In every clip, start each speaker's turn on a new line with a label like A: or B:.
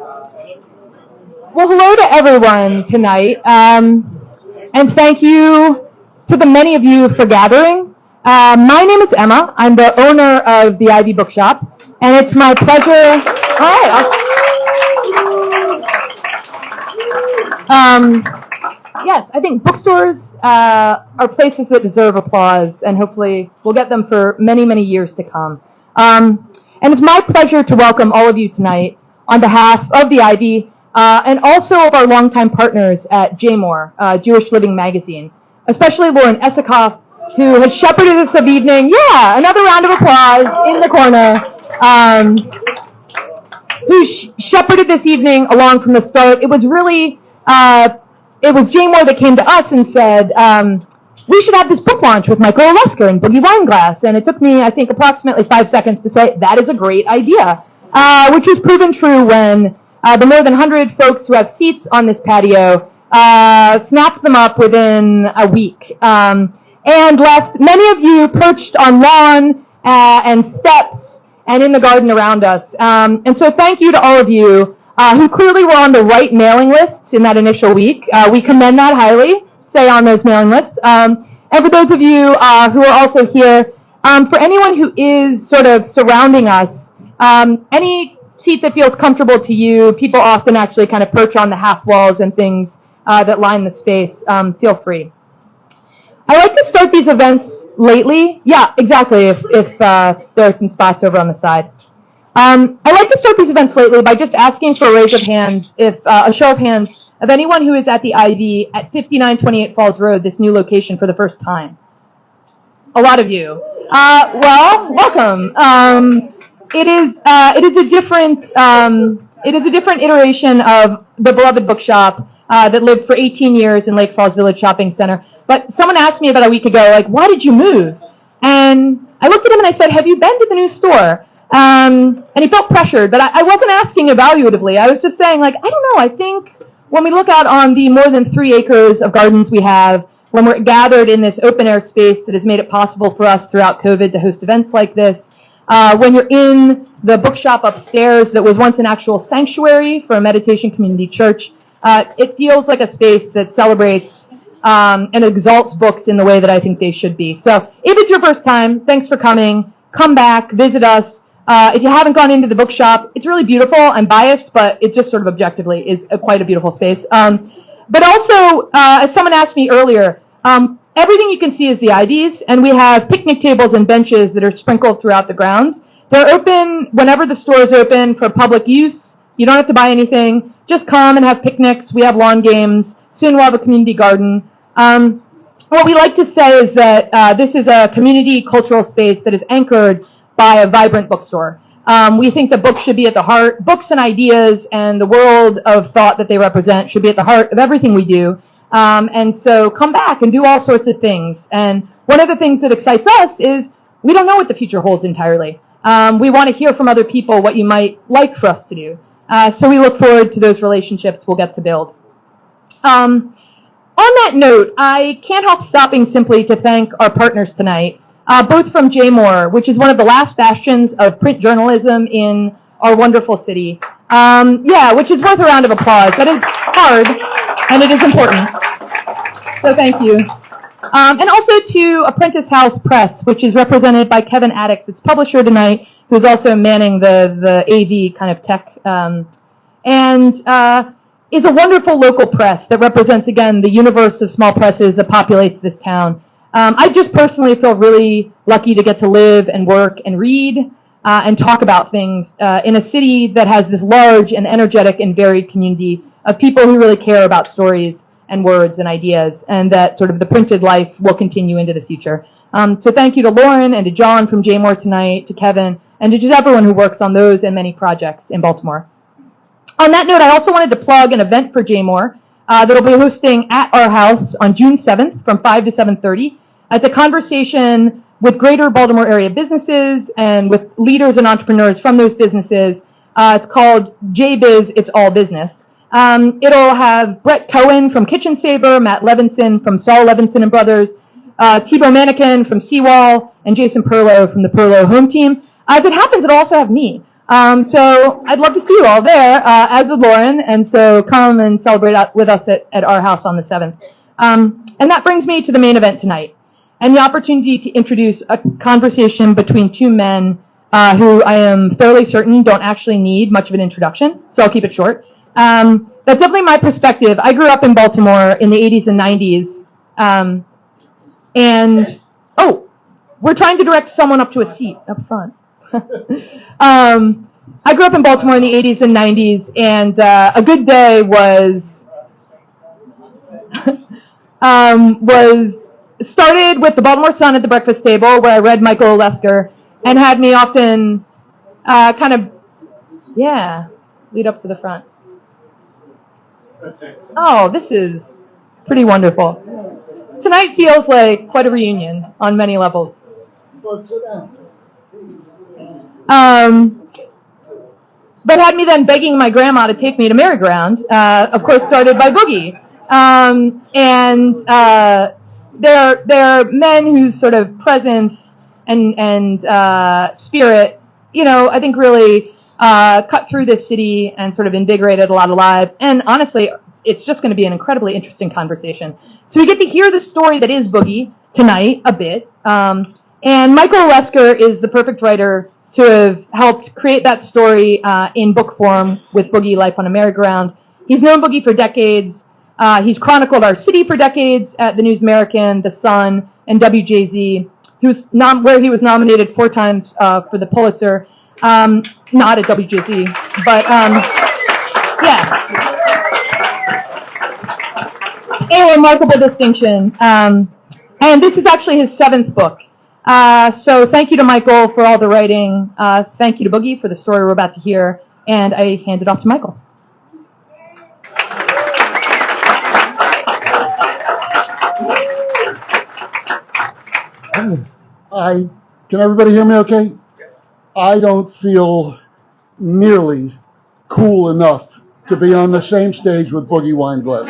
A: Well, hello to everyone tonight, and thank you to the many of you for gathering. My name is Emma. I'm the owner of the Ivy Bookshop, and it's my pleasure. All right. Yes, I think bookstores are places that deserve applause, and hopefully we'll get them for many, many years to come. And it's my pleasure to welcome all of you tonight on behalf of the Ivy, and also of our longtime partners at JMOR, Jewish Living Magazine, especially Lauren Esikoff, who has shepherded us this evening. Yeah, another round of applause in the corner. Who shepherded this evening along from the start. It was really, it was JMOR that came to us and said, we should have this book launch with Michael Olesker and Boogie Weinglass. And it took me, I think, approximately 5 seconds to say, that is a great idea, which was proven true when the more than 100 folks who have seats on this patio snapped them up within a week, and left many of you perched on lawn and steps and in the garden around us. And so thank you to all of you who clearly were on the right mailing lists in that initial week. We commend that highly. Stay on those mailing lists. And for those of you who are also here, for anyone who is sort of surrounding us, any seat that feels comfortable to you, people often actually kind of perch on the half walls and things that line the space. Feel free. I like to start these events lately. Yeah, exactly, if there are some spots over on the side. I like to start these events lately by just asking for a raise of hands, a show of hands, of anyone who is at the Ivy at 5928 Falls Road, this new location, for the first time. A lot of you. Well, welcome. It is a different iteration of the beloved bookshop that lived for 18 years in Lake Falls Village Shopping Center. But someone asked me about a week ago, like, why did you move? And I looked at him and I said, have you been to the new store? And he felt pressured, but I wasn't asking evaluatively. I was just saying, like, I don't know. I think when we look out on the more than 3 acres of gardens we have, when we're gathered in this open air space that has made it possible for us throughout COVID to host events like this, when you're in the bookshop upstairs that was once an actual sanctuary for a meditation community church, it feels like a space that celebrates and exalts books in the way that I think they should be. So if it's your first time, thanks for coming. Come back, visit us. If you haven't gone into the bookshop, it's really beautiful. I'm biased, but it just sort of objectively is quite a beautiful space. But also, as someone asked me earlier, everything you can see is the Ivies, and we have picnic tables and benches that are sprinkled throughout the grounds. They're open whenever the store is open for public use. You don't have to buy anything. Just come and have picnics. We have lawn games. Soon we'll have a community garden. What we like to say is that this is a community cultural space that is anchored by a vibrant bookstore. We think that books should be at the heart. Books and ideas and the world of thought that they represent should be at the heart of everything we do. And so come back and do all sorts of things. And one of the things that excites us is we don't know what the future holds entirely. We want to hear from other people what you might like for us to do. So we look forward to those relationships we'll get to build. On that note, I can't help stopping simply to thank our partners tonight, both from JMOR, which is one of the last bastions of print journalism in our wonderful city. Which is worth a round of applause. That is hard, and it is important. So thank you. And also to Apprentice House Press, which is represented by Kevin Addix, its publisher tonight, who's also manning the AV kind of tech, and is a wonderful local press that represents, again, the universe of small presses that populates this town. I just personally feel really lucky to get to live and work and read and talk about things in a city that has this large and energetic and varied community of people who really care about stories and words and ideas, and that sort of the printed life will continue into the future. So thank you to Lauren and to John from JMOR tonight, to Kevin, and to just everyone who works on those and many projects in Baltimore. On that note, I also wanted to plug an event for JMOR that will be hosting at our house on June 7th from 5 to 7:30. It's a conversation with greater Baltimore area businesses and with leaders and entrepreneurs from those businesses. It's called JBiz, It's All Business. It'll have Brett Cohen from Kitchen Saver, Matt Levinson from Saul Levinson and Brothers, Thibaut Manikin from Seawall, and Jason Perlow from the Perlow Home Team. As it happens, it'll also have me. So I'd love to see you all there, as would Lauren, and so come and celebrate with us at our house on the 7th. And that brings me to the main event tonight, and the opportunity to introduce a conversation between two men who I am fairly certain don't actually need much of an introduction, so I'll keep it short. That's definitely my perspective. I grew up in Baltimore in the 80s and 90s, and, we're trying to direct someone up to a seat up front. I grew up in Baltimore in the 80s and 90s, and a good day was started with the Baltimore Sun at the breakfast table, where I read Michael Olesker, and had me often lead up to the front. Oh, this is pretty wonderful. Tonight feels like quite a reunion on many levels. But had me then begging my grandma to take me to Merry Ground, of course started by Boogie. They're men whose sort of presence and spirit, I think really cut through this city and sort of invigorated a lot of lives. And honestly, it's just going to be an incredibly interesting conversation. So we get to hear the story that is Boogie tonight a bit. And Michael Olesker is the perfect writer to have helped create that story in book form with Boogie, Life on a Merry-Go-Round. He's known Boogie for decades. He's chronicled our city for decades at the News American, The Sun, and WJZ, where he was nominated 4 times for the Pulitzer. Not at WJZ, but a remarkable distinction. And this is actually his 7th book. So thank you to Michael for all the writing. Thank you to Boogie for the story we're about to hear. And I hand it off to Michael.
B: Can everybody hear me okay? I don't feel nearly cool enough to be on the same stage with Boogie Weinglass.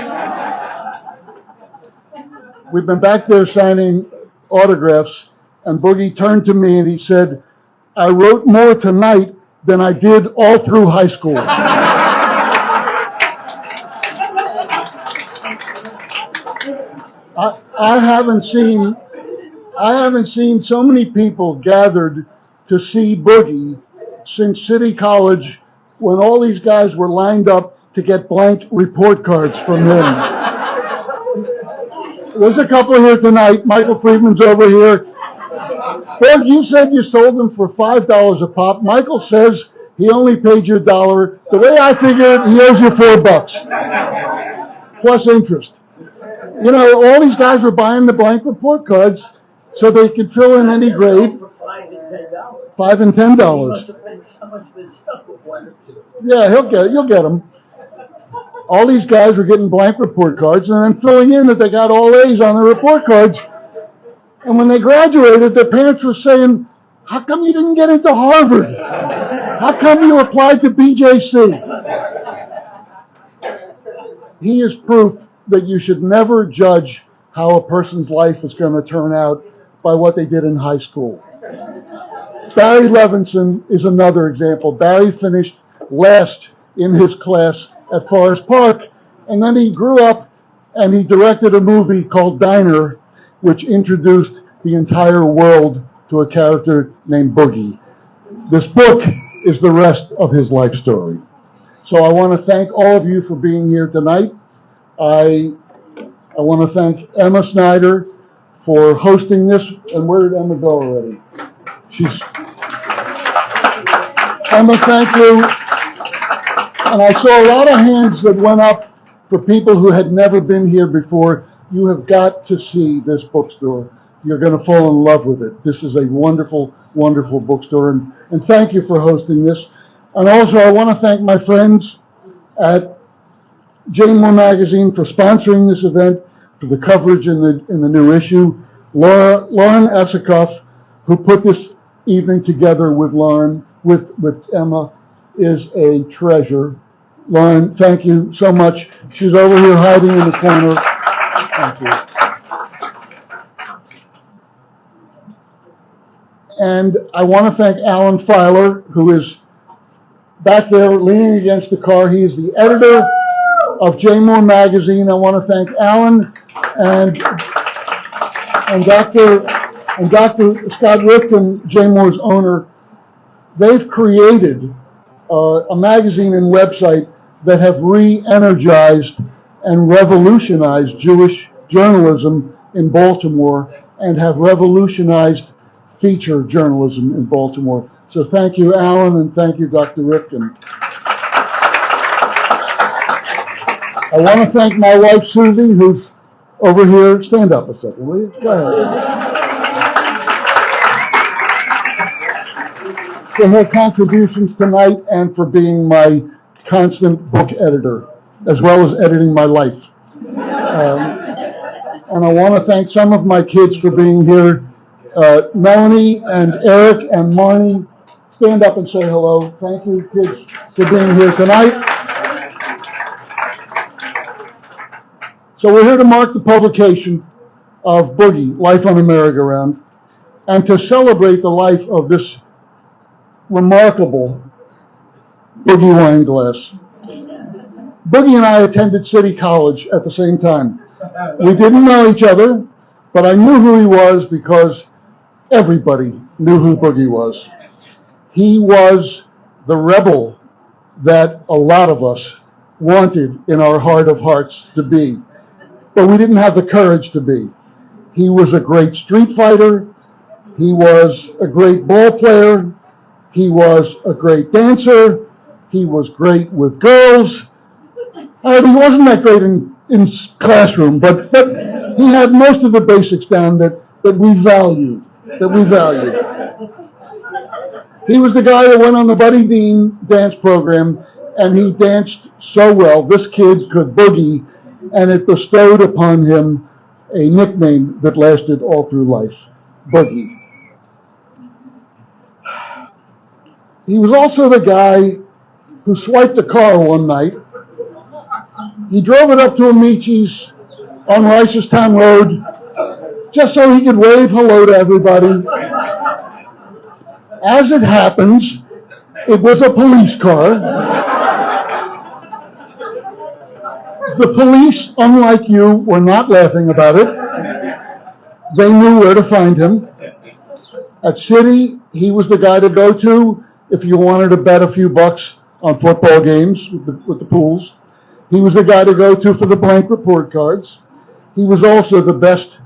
B: We've been back there signing autographs, and Boogie turned to me and he said, "I wrote more tonight than I did all through high school." I haven't seen so many people gathered to see Boogie since City College, when all these guys were lined up to get blank report cards from him. There's a couple here tonight. Michael Friedman's over here. Berg, you said you sold them for $5 a pop. Michael says he only paid you $1. The way I figured, he owes you $4 plus interest. All these guys were buying the blank report cards so they could fill in any grade. $5 and $10. Yeah, you'll get them. All these guys were getting blank report cards and then filling in that they got all A's on their report cards. And when they graduated, their parents were saying, "How come you didn't get into Harvard? How come you applied to BJC?" He is proof that you should never judge how a person's life is going to turn out by what they did in high school. Barry Levinson is another example. Barry finished last in his class at Forest Park, and then he grew up and he directed a movie called Diner, which introduced the entire world to a character named Boogie. This book is the rest of his life story. So I want to thank all of you for being here tonight. I want to thank Emma Snyder for hosting this. And where did Emma go already? Emma, thank you. And I saw a lot of hands that went up for people who had never been here before. You have got to see this bookstore. You're going to fall in love with it. This is a wonderful, wonderful bookstore. And thank you for hosting this. And also, I want to thank my friends at Jane Moore Magazine for sponsoring this event, for the coverage in the new issue. Lauren Esikoff, who put this evening together with Emma, is a treasure. Lauren, thank you so much. She's over here hiding in the corner. Thank you. And I want to thank Alan Filer, who is back there leaning against the car. He is the editor of J. Moore Magazine. I want to thank Alan and Dr. Scott Rifkin, J. Moore's owner. They've created a magazine and website that have re-energized and revolutionized Jewish journalism in Baltimore and have revolutionized feature journalism in Baltimore. So thank you, Alan, and thank you, Dr. Rifkin. I want to thank my wife, Susie, who's over here. Stand up a second, will you? Go ahead. For her contributions tonight and for being my constant book editor, as well as editing my life. And I want to thank some of my kids for being here. Melanie and Eric and Marnie, stand up and say hello. Thank you, kids, for being here tonight. So we're here to mark the publication of Boogie, Life on a Merry-Go-Round, and to celebrate the life of this remarkable Boogie Weinglass. Boogie and I attended City College at the same time. We didn't know each other, but I knew who he was because everybody knew who Boogie was. He was the rebel that a lot of us wanted in our heart of hearts to be, but we didn't have the courage to be. He was a great street fighter. He was a great ball player. He was a great dancer. He was great with girls. He wasn't that great in classroom, but he had most of the basics down that we valued. He was the guy that went on the Buddy Dean dance program, and he danced so well. This kid could boogie, and it bestowed upon him a nickname that lasted all through life, Boogie. He was also the guy who swiped a car one night. He drove it up to Amici's on Reisterstown Road just so he could wave hello to everybody. As it happens, it was a police car. The police, unlike you, were not laughing about it. They knew where to find him. At City, he was the guy to go to if you wanted to bet a few bucks on football games with the pools. He was the guy to go to for the blank report cards. He was also the best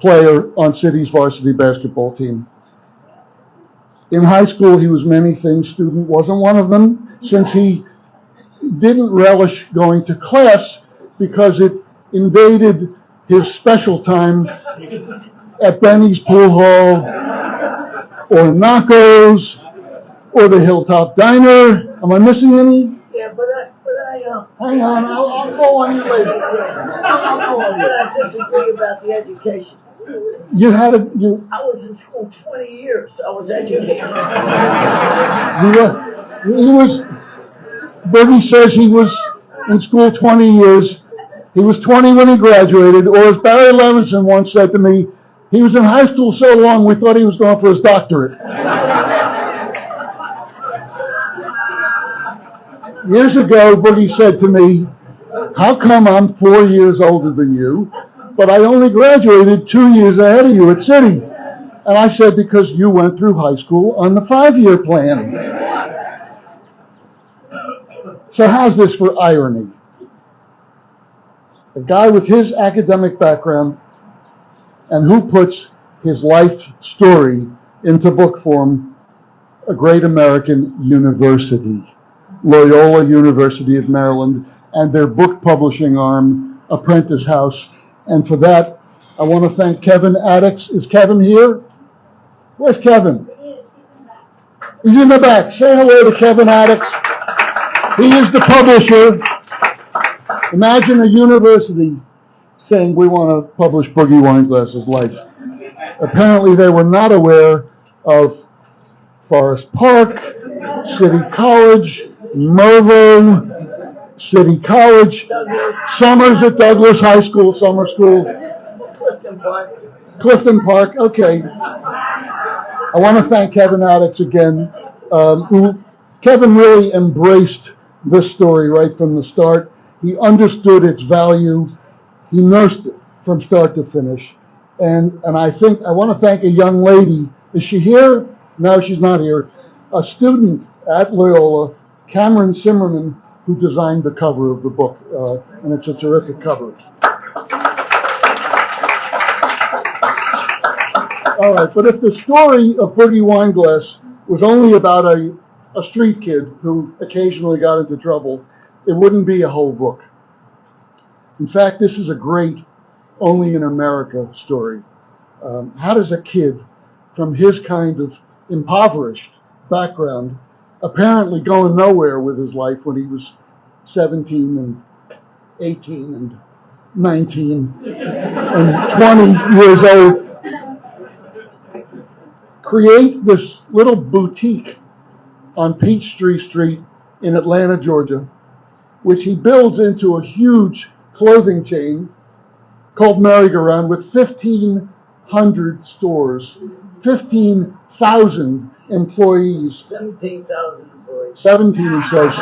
B: player on City's varsity basketball team. In high school, he was many things. Student wasn't one of them, since he didn't relish going to class because it invaded his special time at Benny's Pool Hall or Naco's or the Hilltop Diner. Am I missing any?
C: Yeah, but I
B: Hang on, I'll call on you later. I'll call on you.
C: I disagree about the education.
B: I
C: was in school 20 years. I was educated.
B: Boogie says he was in school 20 years. He was 20 when he graduated, or as Barry Levinson once said to me, he was in high school so long we thought he was going for his doctorate. Years ago, Boogie said to me, how come I'm 4 years older than you, but I only graduated 2 years ahead of you at City? And I said, because you went through high school on the 5-year plan. So how's this for irony? A guy with his academic background and who puts his life story into book form, a great American university, Loyola University of Maryland, and their book publishing arm, Apprentice House. And for that, I want to thank Kevin Addicks. Is Kevin here? Where's Kevin? He's in the back. Say hello to Kevin Addicks. He is the publisher. Imagine a university saying, we want to publish Boogie Weinglass's life. Apparently they were not aware of Forest Park, City College, Mervo, City College, Summers at Douglas High School, summer school. Clifton Park, okay. I want to thank Kevin Addicks again, who Kevin really embraced this story right from the start. He understood its value. He nursed it from start to finish. And I want to thank a young lady. Is she here? No, she's not here. A student at Loyola, Cameron Zimmerman, who designed the cover of the book. And it's a terrific cover. All right, but if the story of Boogie Weinglass was only about a street kid who occasionally got into trouble, it wouldn't be a whole book. In fact, this is a great only in America story. How does a kid from his kind of impoverished background, apparently going nowhere with his life when he was 17 and 18 and 19 and 20 years old, create this little boutique on Peachtree Street in Atlanta, Georgia, which he builds into a huge clothing chain called Merry-Go-Round with 1,500 stores, 15,000 employees.
C: 17,000 employees.
B: 17, he says.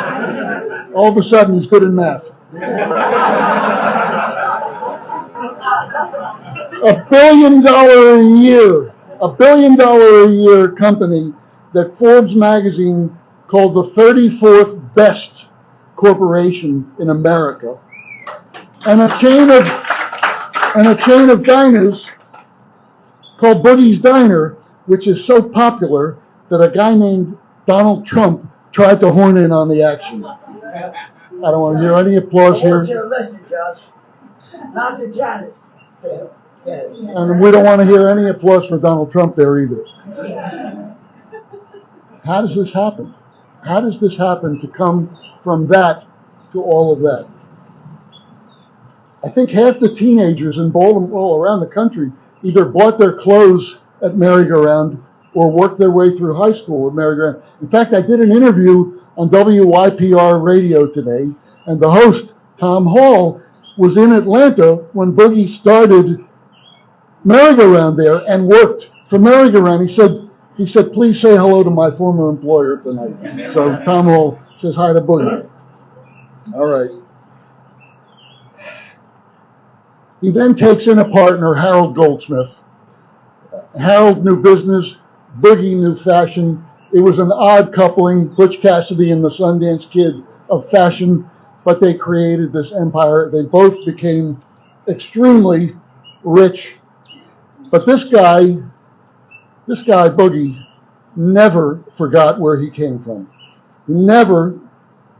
B: All of a sudden, he's good in math. $1 billion a year company that Forbes magazine called the 34th best corporation in America, and a chain of diners called Boogie's Diner, which is so popular that a guy named Donald Trump tried to horn in on the action. I don't want to hear any applause
C: I want
B: here.
C: you to listen, Josh. Not to Janice. Yes.
B: And we don't want to hear any applause for Donald Trump there either. How does this happen? How does this happen to come from that to all of that? I think half the teenagers in Baltimore, all around the country, either bought their clothes at Merry-Go-Round or worked their way through high school at Merry-Go-Round. In fact, I did an interview on WYPR radio today, and the host, Tom Hall, was in Atlanta when Boogie started Merry-Go-Round there and worked for Merry-Go-Round. He said, please say hello to my former employer tonight. So Tom Hall says hi to Boogie. All right. He then takes in a partner, Harold Goldsmith. Harold knew business, Boogie knew fashion. It was an odd coupling, Butch Cassidy and the Sundance Kid of fashion, but they created this empire. They both became extremely rich. But this guy, Boogie, never forgot where he came from. He never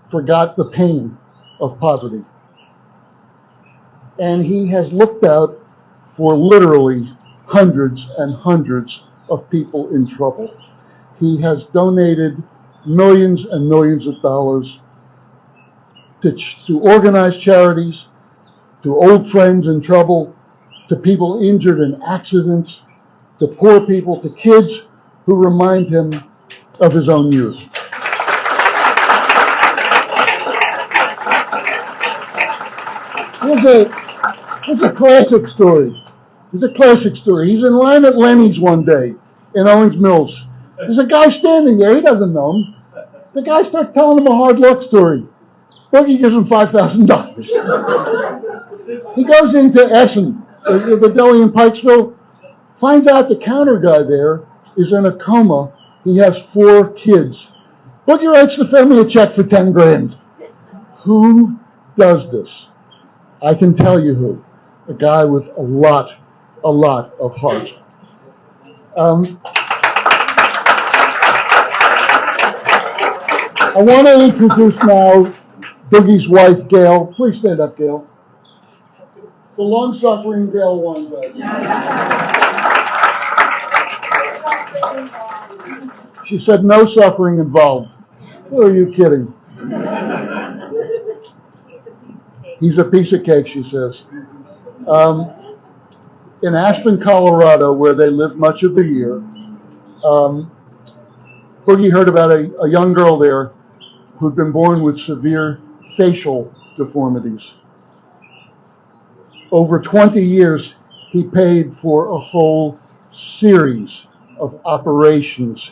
B: forgot the pain of poverty. And he has looked out for literally hundreds and hundreds of people in trouble. He has donated millions and millions of dollars to organized charities, to old friends in trouble, to people injured in accidents, to poor people, to kids who remind him of his own youth. Here's a classic story. He's a classic story. He's in line at Lenny's one day in Owings Mills. There's a guy standing there. He doesn't know him. The guy starts telling him a hard luck story. Boogie gives him $5,000. He goes into Essen, the deli in Pikesville, finds out the counter guy there is in a coma. He has 4 kids. Boogie writes the family a check for 10 grand. Who does this? I can tell you who. A guy with a lot of heart. I want to introduce now Boogie's wife, Gail. Please stand up, Gail. The long-suffering Gail Weinglass. She said no suffering involved. Who are you kidding? He's a piece of cake, she says. In Aspen, Colorado, where they live much of the year, Boogie heard about a young girl there who'd been born with severe facial deformities. Over 20 years, he paid for a whole series of operations.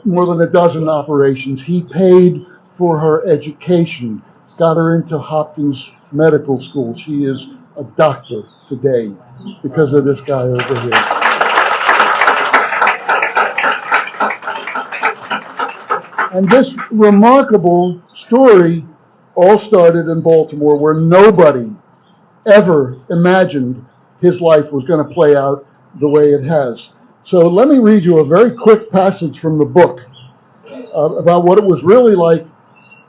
B: more than a dozen operations. He paid for her education, got her into Hopkins Medical School. She is a doctor today because of this guy over here. And this remarkable story all started in Baltimore, where nobody ever imagined his life was going to play out the way it has. So let me read you a very quick passage from the book about what it was really like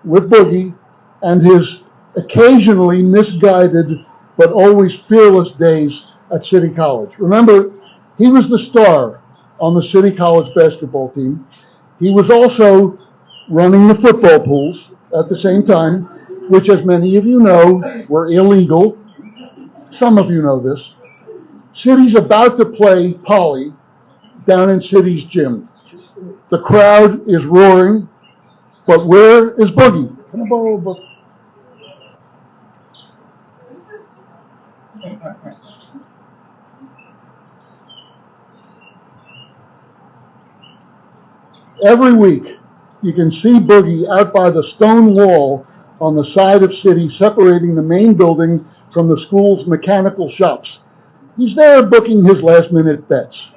B: with Boogie and his occasionally misguided but always fearless days at City College. Remember, he was the star on the City College basketball team. He was also running the football pools at the same time, which, as many of you know, were illegal. Some of you know this. City's about to play Polly down in City's gym. The crowd is roaring, but where is Boogie? Can I borrow a book? Every week, you can see Boogie out by the stone wall on the side of City, separating the main building from the school's mechanical shops. He's there booking his last-minute bets.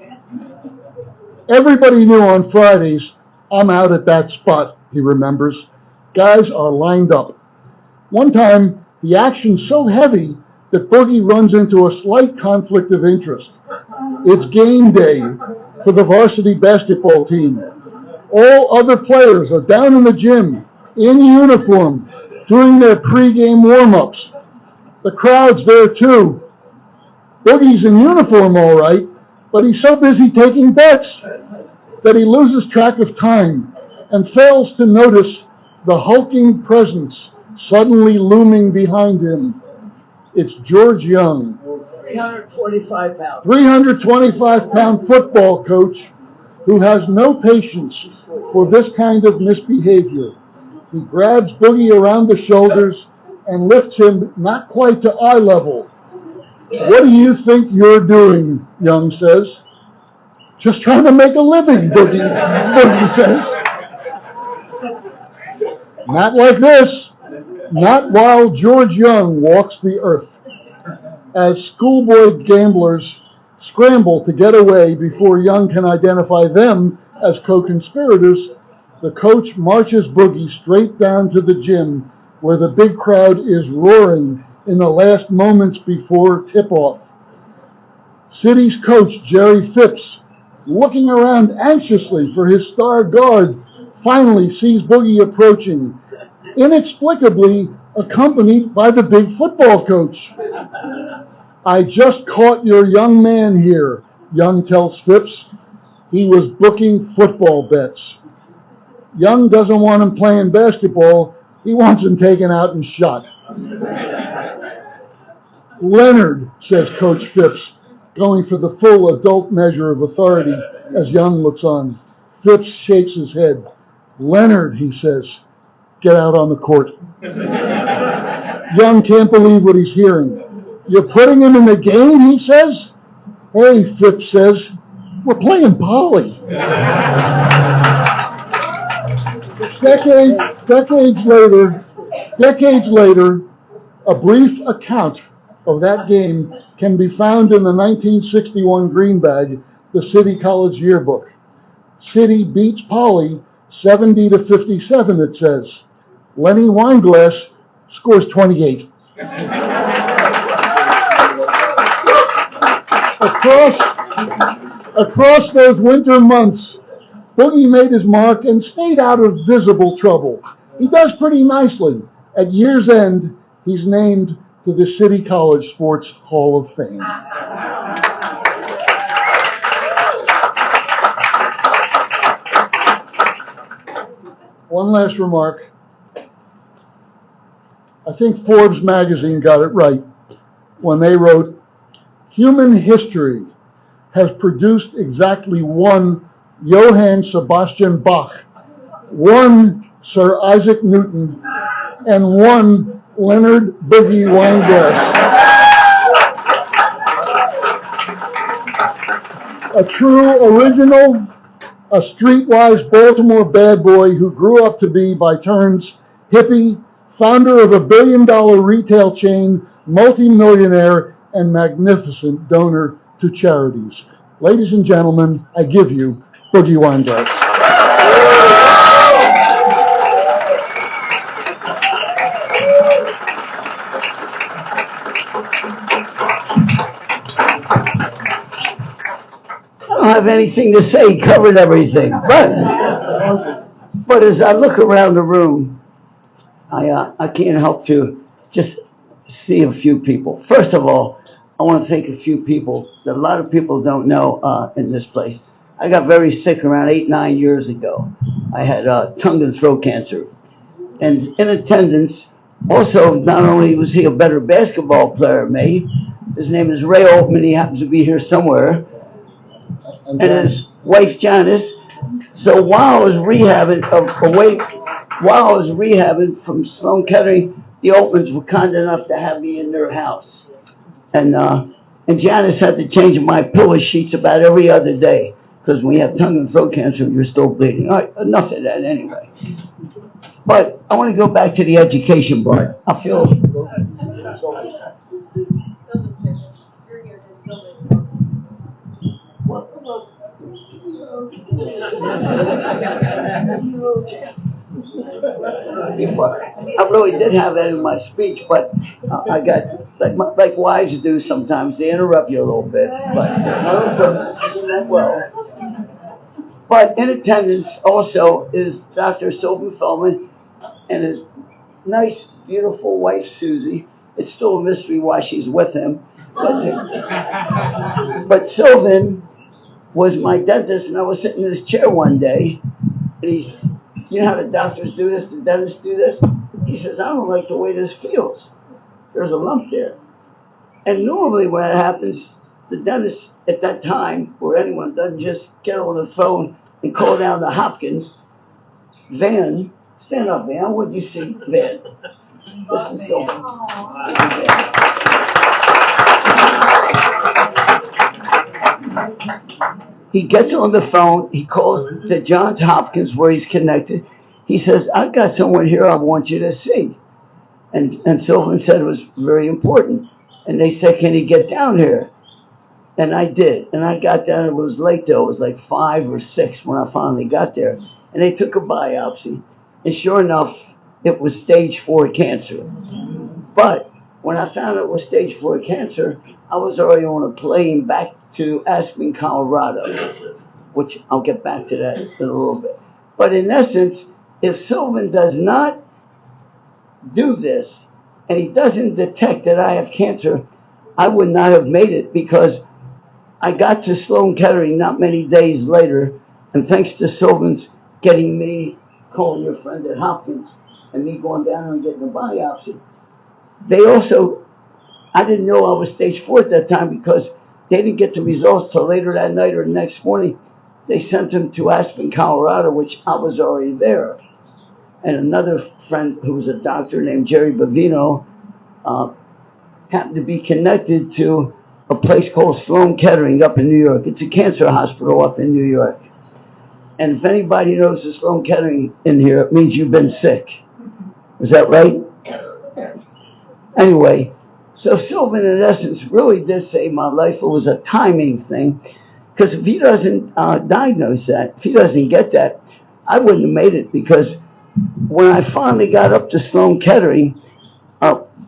B: Everybody knew on Fridays, I'm out at that spot, he remembers. Guys are lined up. One time, the action's so heavy that Boogie runs into a slight conflict of interest. It's game day for the varsity basketball team. All other players are down in the gym, in uniform, doing their pregame warm-ups. The crowd's there too. Boogie's in uniform all right, but he's so busy taking bets that he loses track of time and fails to notice the hulking presence suddenly looming behind him. It's George Young,
C: 325 pounds.
B: 325-pound football coach who has no patience for this kind of misbehavior. He grabs Boogie around the shoulders and lifts him not quite to eye level. What do you think you're doing? Young says. Just trying to make a living, Boogie says. Not like this. Not while George Young walks the earth. As schoolboy gamblers scramble to get away before Young can identify them as co-conspirators, the coach marches Boogie straight down to the gym where the big crowd is roaring in the last moments before tip-off. City's coach, Jerry Phipps, looking around anxiously for his star guard, finally sees Boogie approaching, inexplicably accompanied by the big football coach. I just caught your young man here, Young tells Phipps. He was booking football bets. Young doesn't want him playing basketball. He wants him taken out and shot. Leonard, says Coach Phipps, going for the full adult measure of authority as Young looks on. Phipps shakes his head. Leonard, he says, get out on the court. Young can't believe what he's hearing. You're putting him in the game, he says? Hey, Phipps says, we're playing Polly. Decades later, a brief account of that game can be found in the 1961 Green Bag, the City College yearbook. City beats Polly 70-57, it says. Lenny Weinglass scores 28. Across those winter months, Boogie made his mark and stayed out of visible trouble. He does pretty nicely. At year's end, he's named to the City College Sports Hall of Fame. One last remark. I think Forbes magazine got it right when they wrote, human history has produced exactly one Johann Sebastian Bach, one Sir Isaac Newton, and one Leonard Boogie Weinglass. A true original, a streetwise Baltimore bad boy who grew up to be, by turns, hippie, founder of a billion-dollar retail chain, multimillionaire, and magnificent donor to charities. Ladies and gentlemen, I give you Boogie Weinglass.
C: I don't have anything to say. He covered everything. But as I look around the room, I can't help to just see a few people. First of all, I want to thank a few people that a lot of people don't know in this place. I got very sick around 8-9 years ago. I had tongue and throat cancer. And in attendance, also, not only was he a better basketball player than me, his name is Ray Altman. He happens to be here somewhere. And his wife Janice. So while I was rehabbing from Sloan Kettering, the Altmans were kind enough to have me in their house, and Janice had to change my pillow sheets about every other day because when you have tongue and throat cancer, you're still bleeding. All right, enough of that anyway. But I want to go back to the education part. I feel. Before, I really did have that in my speech, but I got, like wives do sometimes, they interrupt you a little bit, but in attendance also is Dr. Sylvan Feldman and his nice, beautiful wife, Susie. It's still a mystery why she's with him, but Sylvan was my dentist, and I was sitting in his chair one day, and you know how the doctors do this, the dentists do this? He says, I don't like the way this feels. There's a lump there. And normally when that happens, the dentist at that time, or anyone, doesn't just get on the phone and call down to Hopkins. Van, stand up, Van. What do you see, Van? This is Sylvan. He gets on the phone, he calls to Johns Hopkins where he's connected. He says, I've got someone here I want you to see. And Sylvan said it was very important. And they said, can he get down here? And I did. And I got down, it was late though, it was like 5 or 6 when I finally got there. And they took a biopsy. And sure enough, it was stage 4 cancer. But when I found it was stage 4 cancer, I was already on a plane back to Aspen, Colorado, which I'll get back to that in a little bit. But in essence, if Sylvan does not do this, and he doesn't detect that I have cancer, I would not have made it, because I got to Sloan Kettering not many days later, and thanks to Sylvan's getting me, calling your friend at Hopkins, and me going down and getting a biopsy, they also, I didn't know I was stage 4 at that time because they didn't get the results till later that night or the next morning. They sent him to Aspen, Colorado, which I was already there. And another friend who was a doctor named Jerry Bovino happened to be connected to a place called Sloan Kettering up in New York. It's a cancer hospital up in New York. And if anybody knows the Sloan Kettering in here, it means you've been sick. Is that right? Anyway, so Sylvan, in essence, really did save my life. It was a timing thing, because if he doesn't diagnose that, if he doesn't get that, I wouldn't have made it, because when I finally got up to Sloan Kettering,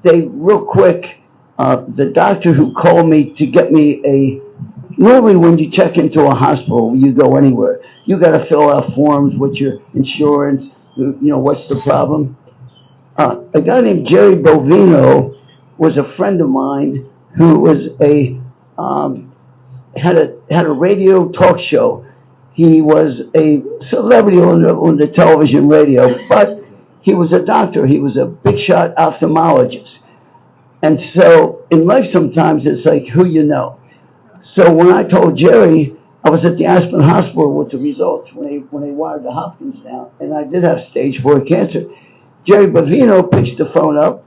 C: they real quick, the doctor who called me to get me normally when you check into a hospital, you go anywhere, you got to fill out forms with your insurance, what's the problem. A guy named Jerry Bovino was a friend of mine who was had a radio talk show. He was a celebrity on the television radio, but he was a doctor. He was a big shot ophthalmologist. And so in life sometimes it's like who you know. So when I told Jerry, I was at the Aspen Hospital with the results when they wired the Hopkins down, and I did have stage 4 cancer. Jerry Bovino picks the phone up,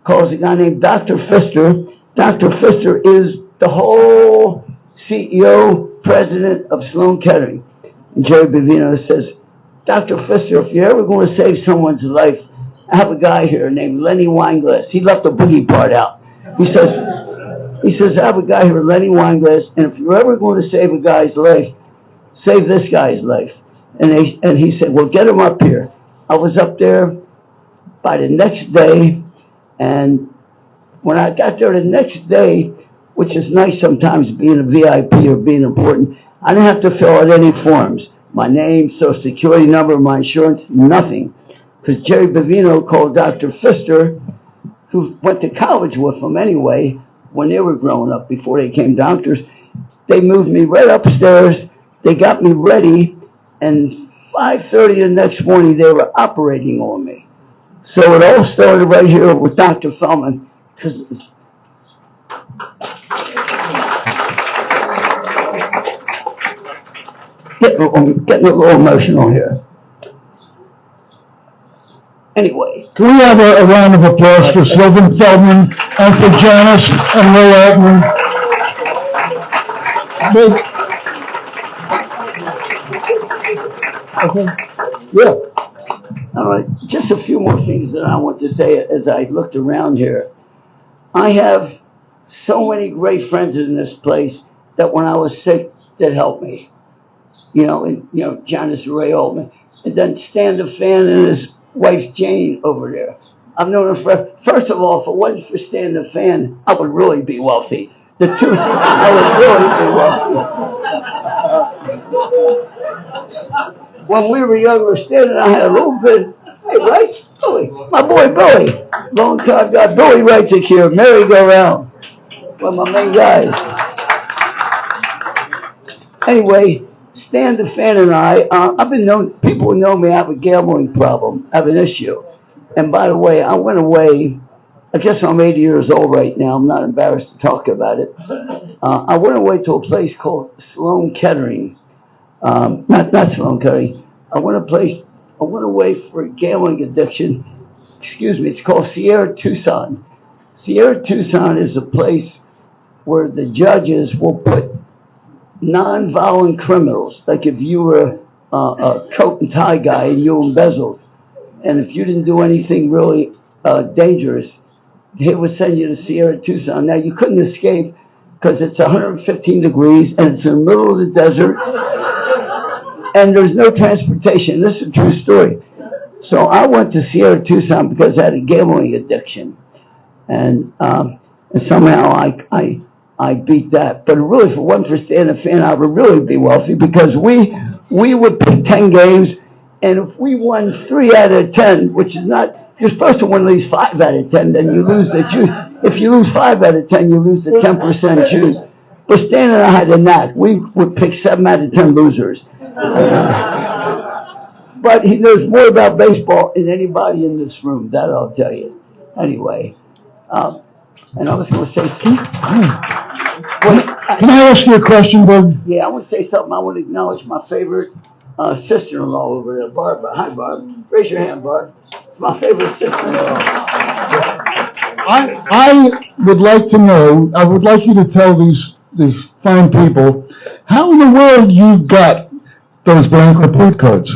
C: calls a guy named Dr. Pfister. Dr. Pfister is the whole CEO, president of Sloan Kettering. And Jerry Bavino says, Dr. Pfister, if you're ever going to save someone's life, I have a guy here named Lenny Weinglass. He left the Boogie part out. He says, I have a guy here, Lenny Weinglass, and if you're ever going to save a guy's life, save this guy's life. And he said, well, get him up here. I was up there by the next day, and when I got there the next day, which is nice sometimes being a VIP or being important, I didn't have to fill out any forms. My name, social security number, my insurance, nothing. Because Jerry Bavino called Dr. Pfister, who went to college with him anyway, when they were growing up, before they became doctors. They moved me right upstairs. They got me ready, and 5:30 the next morning, they were operating on me. So it all started right here with Dr. Feldman. Getting a little emotional here. Anyway.
B: Can we have a round of applause for Sylvan Feldman and for Janice and Ray Altman? Okay. Yeah.
C: All right. Just a few more things that I want to say as I looked around here. I have so many great friends in this place that when I was sick, that helped me. Janice and Ray Altman. And then Stan the Fan and his wife Jane over there. I've known him forever. First of all, if it wasn't for Stan the Fan, I would really be wealthy. I would really be wealthy. When we were younger, Stan and I had a little bit. Hey, right? Billy, my boy Billy. Long time guy. Billy writes it here. Merry-go-round. One of my main guys. Anyway, Stan the Fan and I, I've been known, people know me, I have a gambling problem, I have an issue. And by the way, I went away, I guess I'm 80 years old right now, I'm not embarrassed to talk about it. I went away to a place called Sloan Kettering. Not Sloan Kettering. I went away for gambling addiction. Excuse me, it's called Sierra Tucson. Sierra Tucson is a place where the judges will put non-violent criminals, like if you were a coat and tie guy and you embezzled, and if you didn't do anything really dangerous, they would send you to Sierra Tucson. Now, you couldn't escape because it's 115 degrees and it's in the middle of the desert and there's no transportation. This is a true story. So I went to Sierra Tucson because I had a gambling addiction, and somehow I beat that. But really, if it wasn't for Stan the Fan, I would really be wealthy because we would pick 10 games, and if we won 3 out of 10, which is not, you're supposed to win at least 5 out of 10, then you lose the choose. If you lose 5 out of 10, you lose the 10% choose. But Stan and I had a knack. We would pick 7 out of 10 losers. But he knows more about baseball than anybody in this room, that I'll tell you. Anyway, and I was going to say something.
B: Can I ask you a question, Bud?
C: Yeah, I want to say something. I want to acknowledge my favorite sister-in-law over there, Barbara. Hi, Barb. Raise your hand, Barb. It's my favorite sister-in-law.
B: I would like to know, I would like you to tell these fine people how in the world you got those blank report cards.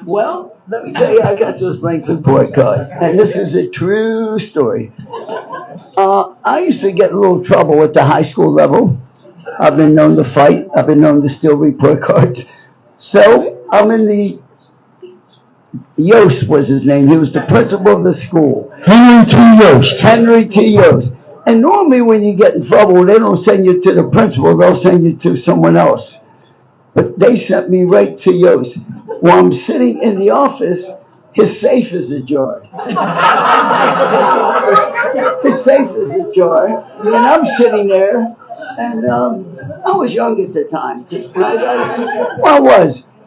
C: Well, let me tell you, I got those blank report cards, and this is a true story. I used to get in a little trouble at the high school level. I've been known to fight. I've been known to steal report cards. So I'm in the, Yost was his name. He was the principal of the school.
B: Henry T. Yost.
C: Henry T. Yost. And normally when you get in trouble, they don't send you to the principal. They'll send you to someone else. But they sent me right to Yost. While I'm sitting in the office, his safe is ajar. His safe is ajar. And I'm sitting there, and I was young at the time.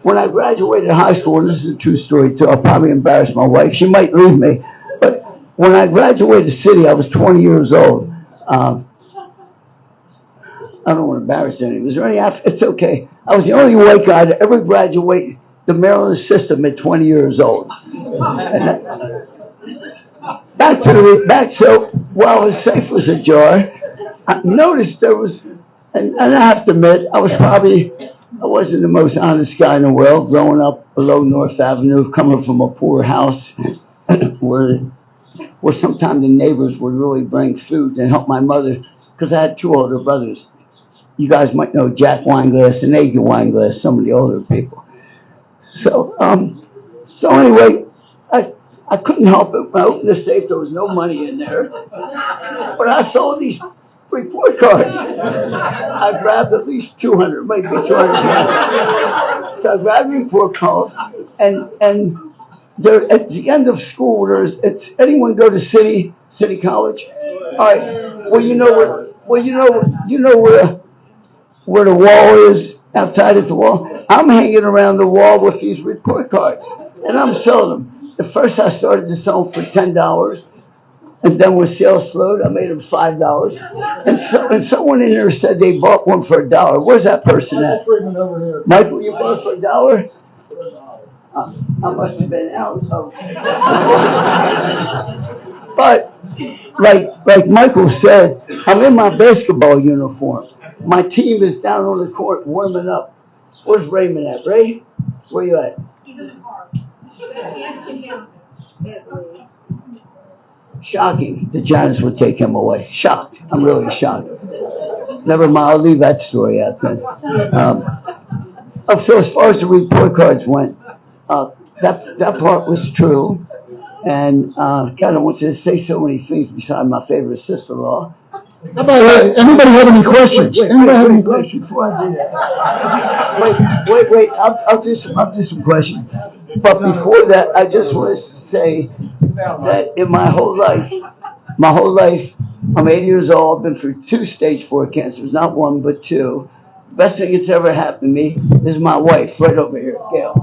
C: When I graduated high school, and this is a true story too, I'll probably embarrass my wife. She might leave me. But when I graduated city, I was 20 years old. I don't want to embarrass anyone. Was there any? It's okay. I was the only white guy to ever graduate the Maryland system at 20 years old. So while his safe was ajar, I noticed there was, and I have to admit, I was probably I wasn't the most honest guy in the world. Growing up below North Avenue, coming from a poor house, where sometimes the neighbors would really bring food and help my mother, because I had two older brothers. You guys might know Jack Weinglass and Aggie Weinglass, some of the older people. So, anyway, I couldn't help it. When I opened the safe, there was no money in there. But I saw these report cards. I grabbed at least 200, maybe 200. So I grabbed report cards, and there at the end of school, it's anyone go to City College? All right. Well, you know where the wall is outside at the wall. I'm hanging around the wall with these report cards, and I'm selling them. At first, I started to sell them for $10, and then when sales slowed, I made them $5. And someone in there said they bought one for $1. Where's that person at? Michael, you bought it for $1? I must have been out of. But like Michael said, I'm in my basketball uniform. My team is down on the court warming up. Where's Raymond at? Ray? Where you at?
D: He's in the car.
C: Shocking. The Giants would take him away. Shocked. I'm really shocked. Never mind. I'll leave that story out then. So as far as the report cards went, that part was true. And God, I want you to say so many things beside my favorite sister-in-law.
B: How about anybody have any questions? Anybody have any questions?
C: Before I do that, wait. I'll do some questions. But before that, I just want to say that in my whole life, I'm 80 years old. I've been through 2 stage 4 cancers, not 1 but 2. Best thing that's ever happened to me is my wife, right over here, Gail.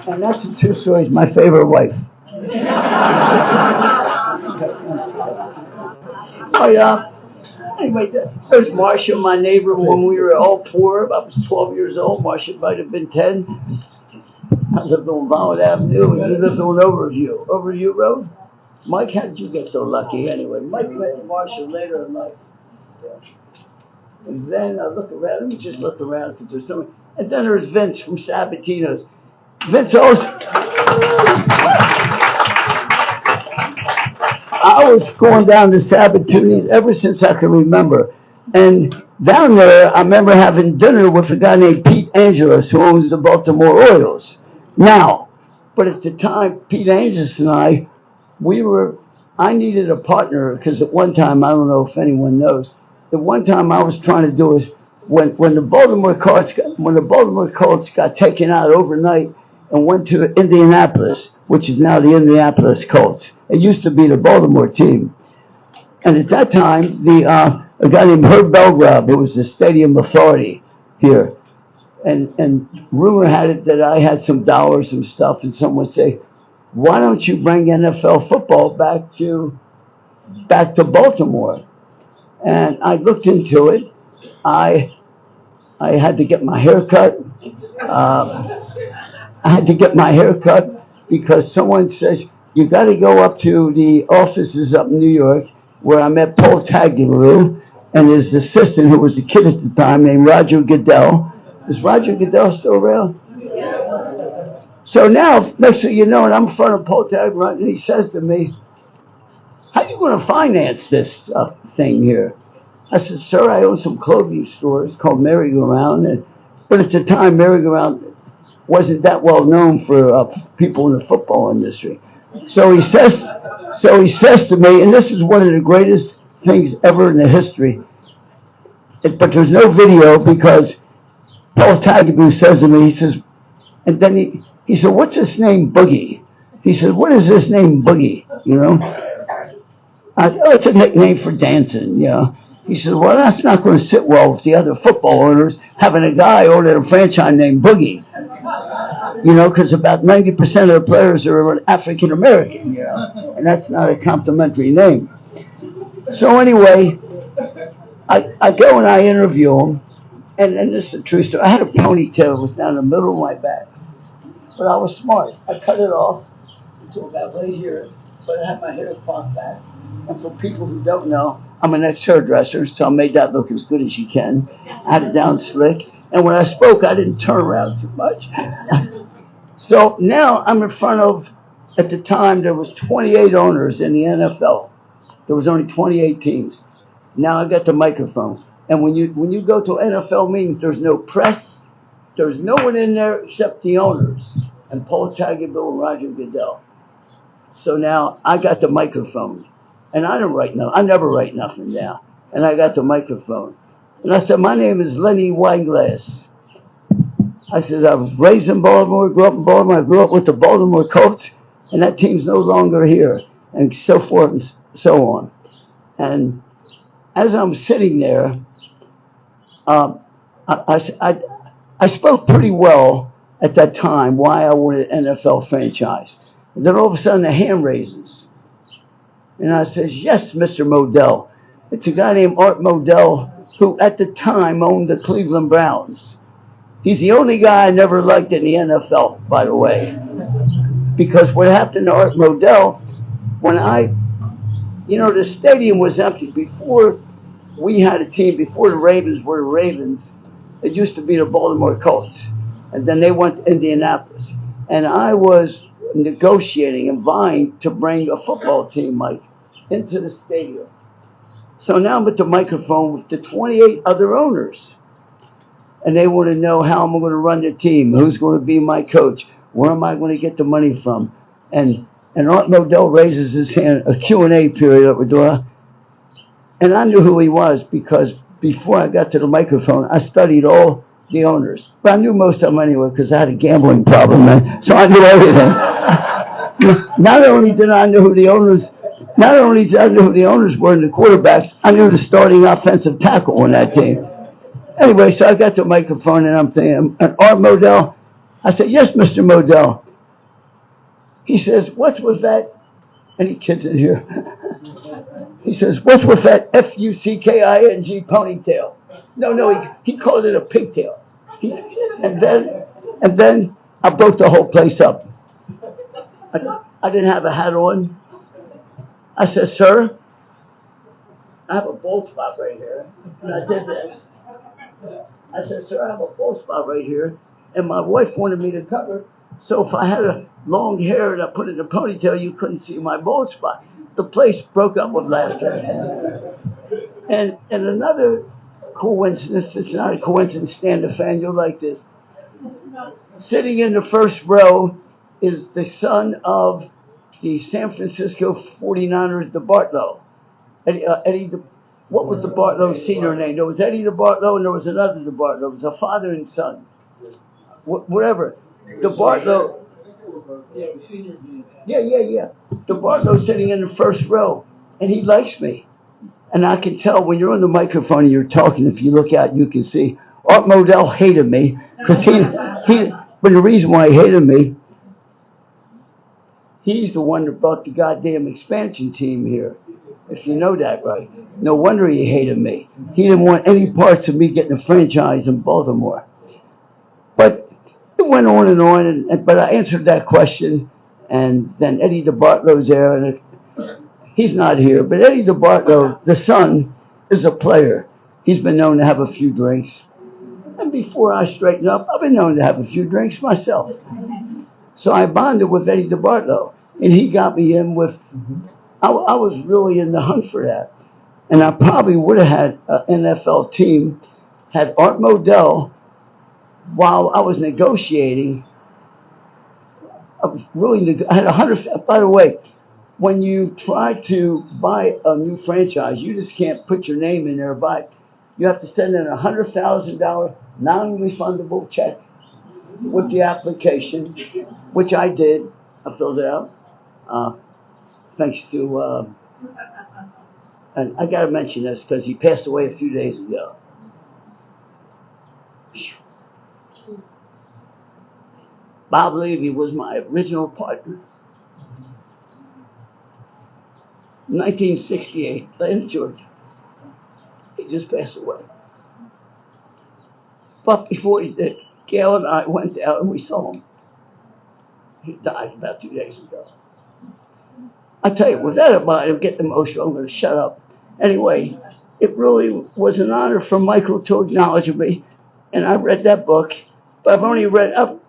C: And that's the 2 stories. My favorite wife. Oh yeah. Anyway, there's Marcia, my neighbor, when we were all poor. I was 12 years old. Marcia might have been 10. I lived on Violet Avenue, and you lived on Overview Road. Mike, how did you get so lucky anyway? Mike met Marcia later in life. And then I look around. Let me just look around because there's someone. And then there's Vince from Sabatino's. Vince also. I was going down to Sabatini's ever since I can remember. And down there, I remember having dinner with a guy named Pete Angeles, who owns the Baltimore Orioles. Now, but at the time, Pete Angeles and I needed a partner because at one time, I don't know if anyone knows, at one time I was trying to do is when the Baltimore Colts got taken out overnight and went to Indianapolis, which is now the Indianapolis Colts. It used to be the Baltimore team. And at that time, a guy named Herb Belgrab, who was the stadium authority here, and rumor had it that I had some dollars and stuff, and someone say, why don't you bring NFL football back to Baltimore? And I looked into it. I had to get my hair cut. I had to get my hair cut because someone says, you got to go up to the offices up in New York where I met Paul Tagliabue and his assistant, who was a kid at the time, named Roger Goodell. Is Roger Goodell still around? Yes. So now, next thing you know, and I'm in front of Paul Tagliabue, and he says to me, how are you going to finance this thing here? I said, sir, I own some clothing stores called Merry-Go-Round, but at the time, Merry-Go-Round wasn't that well known for people in the football industry. So he says to me, and this is one of the greatest things ever in the history, but there's no video because Paul Tagliabue says to me, he says, and then he said, what's this name Boogie? He said, what is this name Boogie? You know, it's a nickname for dancing, you know. He said, well, that's not going to sit well with the other football owners having a guy owning a franchise named Boogie. You know, because about 90% of the players are African American, you know, and that's not a complimentary name. So anyway, I go and I interview him, and this is a true story. I had a ponytail that was down the middle of my back, but I was smart. I cut it off until about right here, but I had my hair combed back. And for people who don't know, I'm an ex-hairdresser, so I made that look as good as you can. I had it down slick. And when I spoke, I didn't turn around too much. So now I'm in front of, at the time, there was 28 owners in the NFL. There was only 28 teams. Now I got the microphone. And when you go to an NFL meeting, there's no press. There's no one in there except the owners and Paul Tagliabue and Roger Goodell. So now I got the microphone. And I never write nothing down. And I got the microphone. And I said, my name is Lenny Weinglass. I said, I was raised in Baltimore, grew up in Baltimore. I grew up with the Baltimore Colts, and that team's no longer here, and so forth and so on. And as I'm sitting there, I spoke pretty well at that time why I wanted an NFL franchise. And then all of a sudden, the hand raises. And I says, yes, Mr. Modell. It's a guy named Art Modell, who at the time owned the Cleveland Browns. He's the only guy I never liked in the NFL, by the way. Because what happened to Art Modell, when the stadium was empty. Before we had a team, before the Ravens were the Ravens, it used to be the Baltimore Colts. And then they went to Indianapolis. And I was negotiating and vying to bring a football team, Mike, into the stadium. So now I'm at the microphone with the 28 other owners. And they want to know how I'm going to run the team, who's going to be my coach, where am I going to get the money from. And Art Modell raises his hand, a Q&A period that we're doing. And I knew who he was because before I got to the microphone, I studied all the owners. But I knew most of them anyway because I had a gambling problem, man. So I knew everything. Not only did I know who the owners were and the quarterbacks, I knew the starting offensive tackle on that team. Anyway, so I got the microphone and I'm thinking, and Art Modell, I said, yes, Mr. Modell. He says, what's with that? Any kids in here? He says, what's with that F-U-C-K-I-N-G ponytail? No, he called it a pigtail. And then I broke the whole place up. I didn't have a hat on. I said, sir, I have a bald spot right here. And I did this. I said, sir, I have a bald spot right here. And my wife wanted me to cover. So if I had a long hair and I put it in a ponytail, you couldn't see my bald spot. The place broke up with laughter. And another coincidence, it's not a coincidence, Stan the fan, you'll like this. Sitting in the first row is the son of the San Francisco 49ers, the Bartlow. What was the Bartlow senior name? There was Eddie the Bartlow and there was another the Bartlow. It was a father and son. Whatever. The Bartlow. Yeah. The Bartlow's sitting in the first row and he likes me. And I can tell when you're on the microphone and you're talking, if you look out, you can see Art Modell hated me because but the reason why he hated me, he's the one that brought the goddamn expansion team here. If you know that right. No wonder he hated me. He didn't want any parts of me getting a franchise in Baltimore. But it went on, but I answered that question, and then Eddie DeBartolo's there, and he's not here, but Eddie DeBartolo, the son, is a player. He's been known to have a few drinks. And before I straighten up, I've been known to have a few drinks myself. So I bonded with Eddie DeBartolo, and he got me in with, I was really in the hunt for that. And I probably would have had an NFL team, had Art Modell, while I was negotiating. I had 100, by the way, when you try to buy a new franchise, you just can't put your name in there. You have to send in a $100,000 non-refundable check with the application, which I did. I filled it out. Thanks to, and I got to mention this because he passed away a few days ago. Bob Levy was my original partner. 1968, Atlanta, Georgia. He just passed away. But before he did, Gail and I went out and we saw him. He died about 2 days ago. I tell you, with that in mind, I'm getting emotional. I'm going to shut up. Anyway, it really was an honor for Michael to acknowledge me, and I read that book. But I've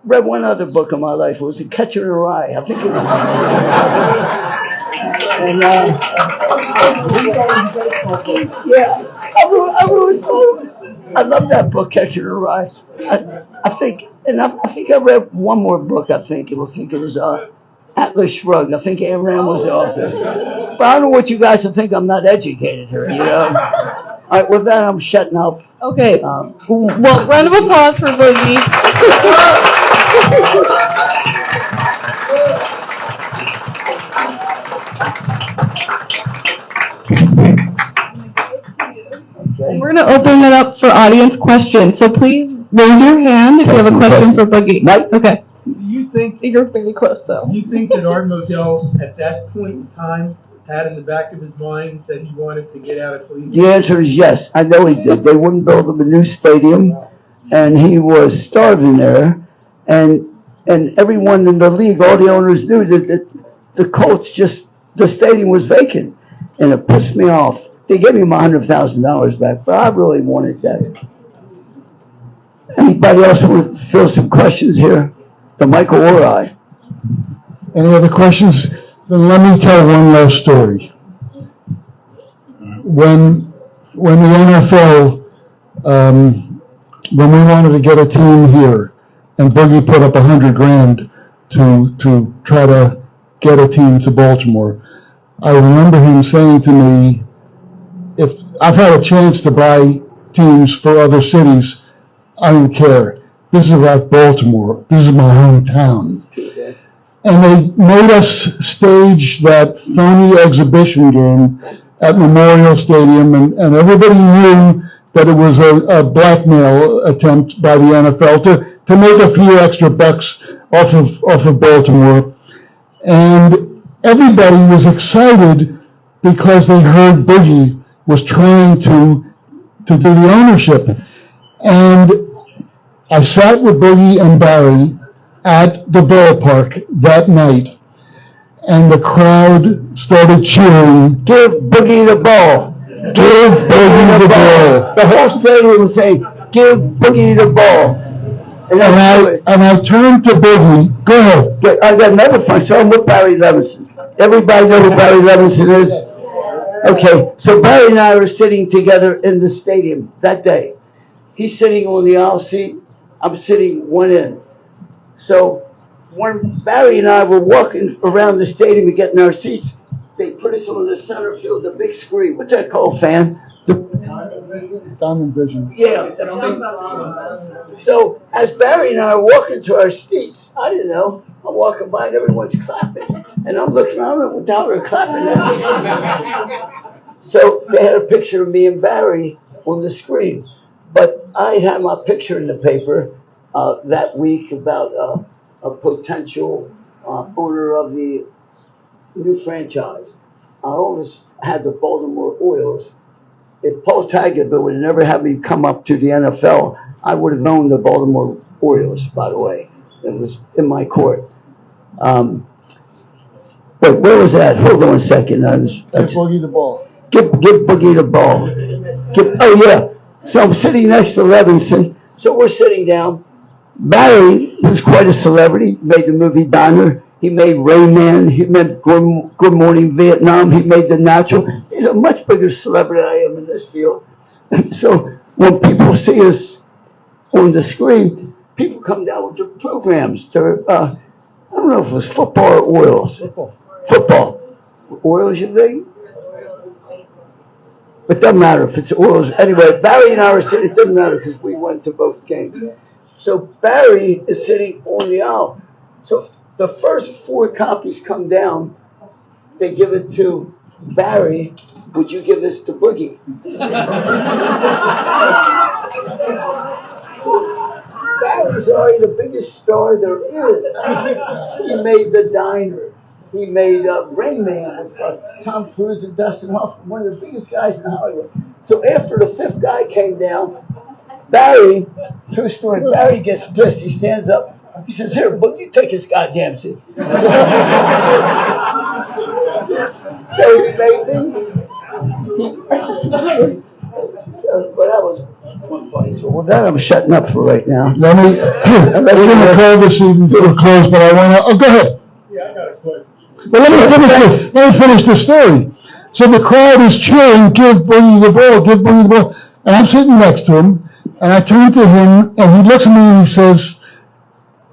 C: read one other book in my life. It was A Catcher in the Rye. I think it was. And yeah, I love that book, Catcher in the Rye. I think I read one more book. I think it was Atlas Shrugged. I think Ayn Rand was the author. But I don't know what you guys will think. I'm not educated here. All right, with that, I'm shutting up.
A: Okay. Well, round of applause for Boogie.
C: Okay.
A: We're going to open it up for audience questions. So please raise your hand if you have a question for Boogie.
C: Mike?
A: Okay.
D: You think
A: You're very close, so.
D: you think that Art Modell at that point in time had in the back of his mind that he wanted to get out of Cleveland?
C: The answer is yes. I know he did. They wouldn't build him a new stadium, and he was starving there. And everyone in the league, all the owners knew that the Colts the stadium was vacant, and it pissed me off. They gave me my $100,000 back, but I really wanted that. Anybody else want to fill some questions here? To Michael or I?
B: Any other questions? Then let me tell one last story. When the NFL, when we wanted to get a team here, and Boogie put up $100,000 to try to get a team to Baltimore, I remember him saying to me, "If I've had a chance to buy teams for other cities, I don't care. This is about Baltimore. This is my hometown." And they made us stage that phony exhibition game at Memorial Stadium, and everybody knew that it was a blackmail attempt by the NFL to make a few extra bucks off of Baltimore. And everybody was excited because they heard Boogie was trying to do the ownership. And I sat with Boogie and Barry at the ballpark that night, and the crowd started cheering,
C: Give Boogie the ball.
B: "Give Boogie the ball."
C: The whole stadium would say, "Give Boogie the ball." And
B: I turned to Boogie. Go ahead.
C: I got another fun. So I'm with Barry Levinson. Everybody know who Barry Levinson is? Okay, so Barry and I were sitting together in the stadium that day. He's sitting on the aisle seat. I'm sitting one end. So when Barry and I were walking around the stadium and getting our seats, they put us on the center field, the big screen. What's that called, fan?
B: Diamond Vision.
C: Yeah. So as Barry and I are walking to our seats, I didn't know. I'm walking by and everyone's clapping. And I'm looking around and they were clapping at me. So they had a picture of me and Barry on the screen. But I had my picture in the paper that week about a potential owner of the new franchise. I always had the Baltimore Orioles. If Paul Tagliabue would have never had me come up to the NFL, I would have owned the Baltimore Orioles, by the way. It was in my court. But where was that? Hold on a second.
B: Give Boogie the ball.
C: Give Boogie the ball. Oh, yeah. So I'm sitting next to Levinson. So we're sitting down. Barry, who's quite a celebrity, made the movie Diner. He made Rain Man. He made Good Morning Vietnam. He made The Natural. He's a much bigger celebrity than I am in this field. So when people see us on the screen, people come down with their programs. They're, I don't know if it was football or Orioles. Football. Orioles, you think? But it doesn't matter if it's Orioles. Anyway, Barry and I were sitting, it doesn't matter because we went to both games. So Barry is sitting on the aisle. So the first 4 copies come down. They give it to Barry. Would you give this to Boogie? Barry's already the biggest star there is. He made The Diner. He made Rain Man with Tom Cruise and Dustin Hoffman, one of the biggest guys in Hollywood. So after the 5th guy came down, Barry, true story, Barry gets pissed. He stands up. He says, "Here, Boogie, you take his goddamn seat." So he made me. So, but that was funny. So with that, I'm shutting up for right now.
B: Let me, we're gonna call this evening to a close, but I wanna, go ahead.
D: Yeah, I got a question.
B: Well, let me finish the story. So the crowd is cheering, give Boogie the ball, give Boogie the ball. And I'm sitting next to him, and I turn to him, and he looks at me and he says,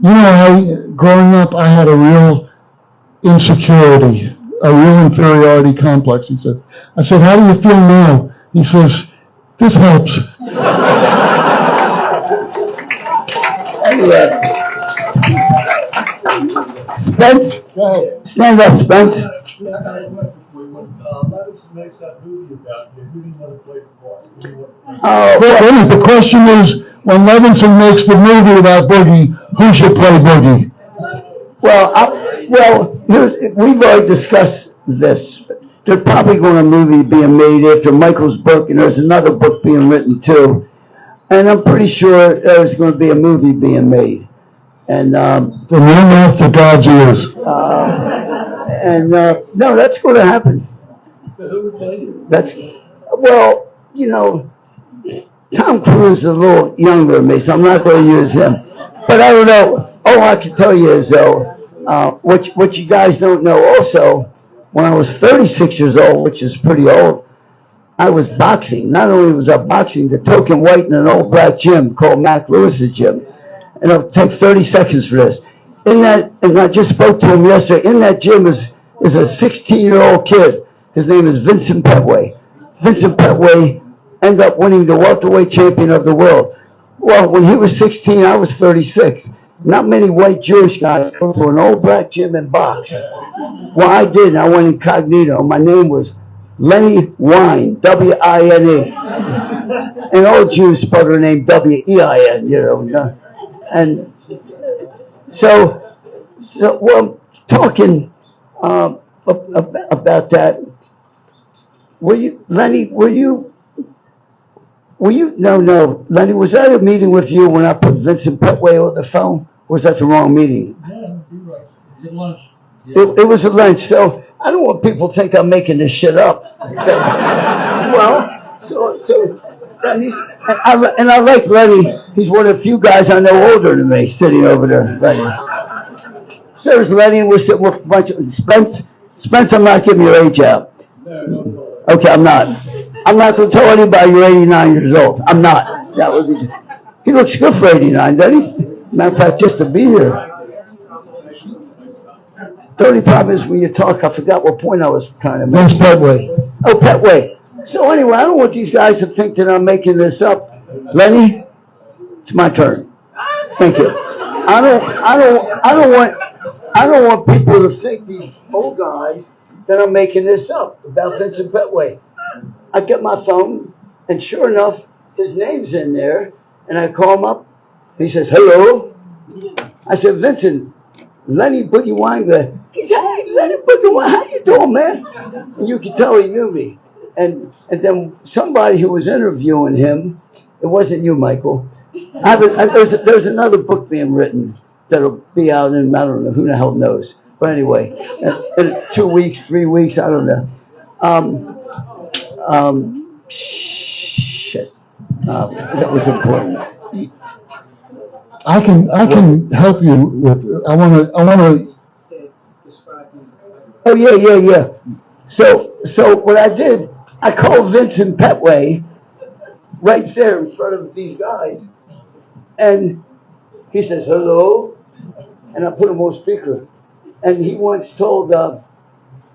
B: you know, growing up, I had a real insecurity, a real inferiority complex, he said. I said, how do you feel now? He says, this helps.
C: Anyway, Spence,
B: Go ahead.
C: stand up, Spence.
D: I got a question for you. When Levinson makes that movie about you, who do you want to play the part? Who do you want to play?
B: Well, the question is, when Levinson makes the movie about Boogie, who should play Boogie?
C: Well, we've already discussed this. There's probably going to be a movie being made after Michael's book, and there's another book being written too. And I'm pretty sure there's going to be a movie being made. And
B: From your mouth to God's ears.
C: no, that's going to happen.
D: So who would play you?
C: Well, you know, Tom Cruise is a little younger than me, so I'm not going to use him. But I don't know. All I can tell you is, though, what you guys don't know also, when I was 36 years old, which is pretty old, I was boxing. Not only was I boxing, the token white in an old black gym called Mac Lewis's gym. And it'll take 30 seconds for this. And I just spoke to him yesterday. In that gym is a 16-year-old kid. His name is Vincent Petway. Vincent Petway ended up winning the welterweight champion of the world. Well, when he was 16, I was 36. Not many white Jewish guys go to an old black gym and box. Well, I did. I went incognito. My name was Lenny Wine, W-I-N-E. And old Jews spell their name W-E-I-N, you know. And so well, talking about that, Lenny, no, Lenny, was that a meeting with you when I put Vincent Petway on the phone? Or was that the wrong meeting?
D: No, you're right. It was lunch.
C: It was a lunch, so I don't want people to think I'm making this shit up. Well, so Lenny, and I like Lenny. He's one of the few guys I know older than me sitting over there. Lenny. So there's Lenny, and we're sitting with a bunch of Spence, I'm not giving your age out.
D: No, don't tell her.
C: Okay, I'm not. I'm not going to tell anybody you're 89 years old. I'm not. That would be. He looks good for 89, doesn't he? Matter of fact, just to be here. The only problem is when you talk, I forgot what point I was trying to make.
B: Vince Petway.
C: Oh, Petway. So anyway, I don't want these guys to think that I'm making this up. Lenny, it's my turn. Thank you. I don't want people to think, these old guys, that I'm making this up about Vincent Petway. I get my phone, and sure enough, his name's in there, and I call him up. He says, hello. I said, Vincent, Lenny Boogie Weinglass. He said, hey, Lenny Boogie Weinglass, how you doing, man? And you could tell he knew me. And then somebody who was interviewing him, it wasn't you, Michael. There's another book being written that'll be out in, I don't know, who the hell knows. But anyway, in 2 weeks, 3 weeks, I don't know. Shit. That was important.
B: I can help you with, I want to.
C: Oh, yeah. So what I did, I called Vincent Petway right there in front of these guys. And he says, hello. And I put him on speaker. And he once told,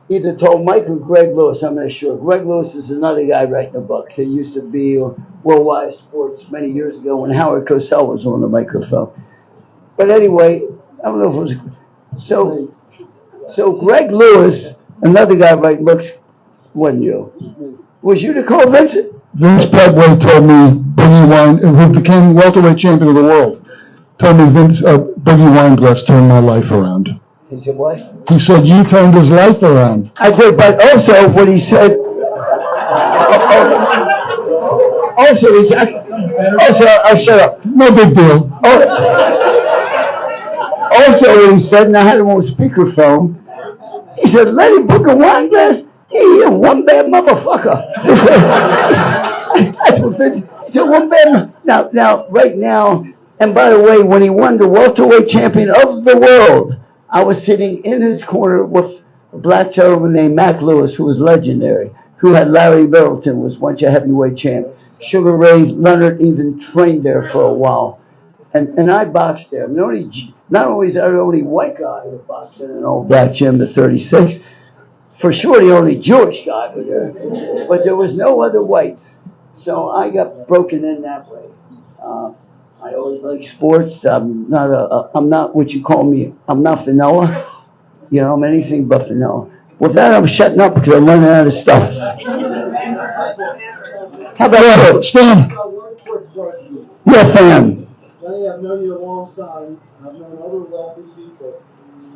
C: either told Mike or Greg Lewis, I'm not sure. Greg Lewis is another guy writing a book. He used to be Worldwide Sports many years ago when Howard Cosell was on the microphone. But anyway, I don't know if it was. So Greg Lewis, another guy writing books, wasn't you? Was you to call Vincent?
B: Vince Petway told me Boogie Wine, who became welterweight champion of the world, told me Boogie Weinglass turned my life around.
C: He said, what?
B: He said, you turned his life around.
C: I did, but also what he said, I'll shut up.
B: No big deal.
C: Also what he said, and I had him on speakerphone, he said, Lenny Boogie Weinglass, You're one bad motherfucker. That's what Vince, he said, one bad, now, right now, and by the way, when he won the welterweight champion of the world, I was sitting in his corner with a black gentleman named Mac Lewis, who was legendary, who had Larry Middleton, was once a heavyweight champ. Sugar Ray Leonard even trained there for a while. And I boxed there. Not only is I the only white guy who boxed in an old black gym at 36, for sure the only Jewish guy there, but there was no other whites. So I got broken in that way. I always like sports. I'm not what you call me. I'm not vanilla. You know, I'm anything but vanilla. With that, I'm shutting up because I'm running out of stuff. How about you? Stan? You're a fan.
B: Johnny, I've known you a long time. I've known other wealthy people.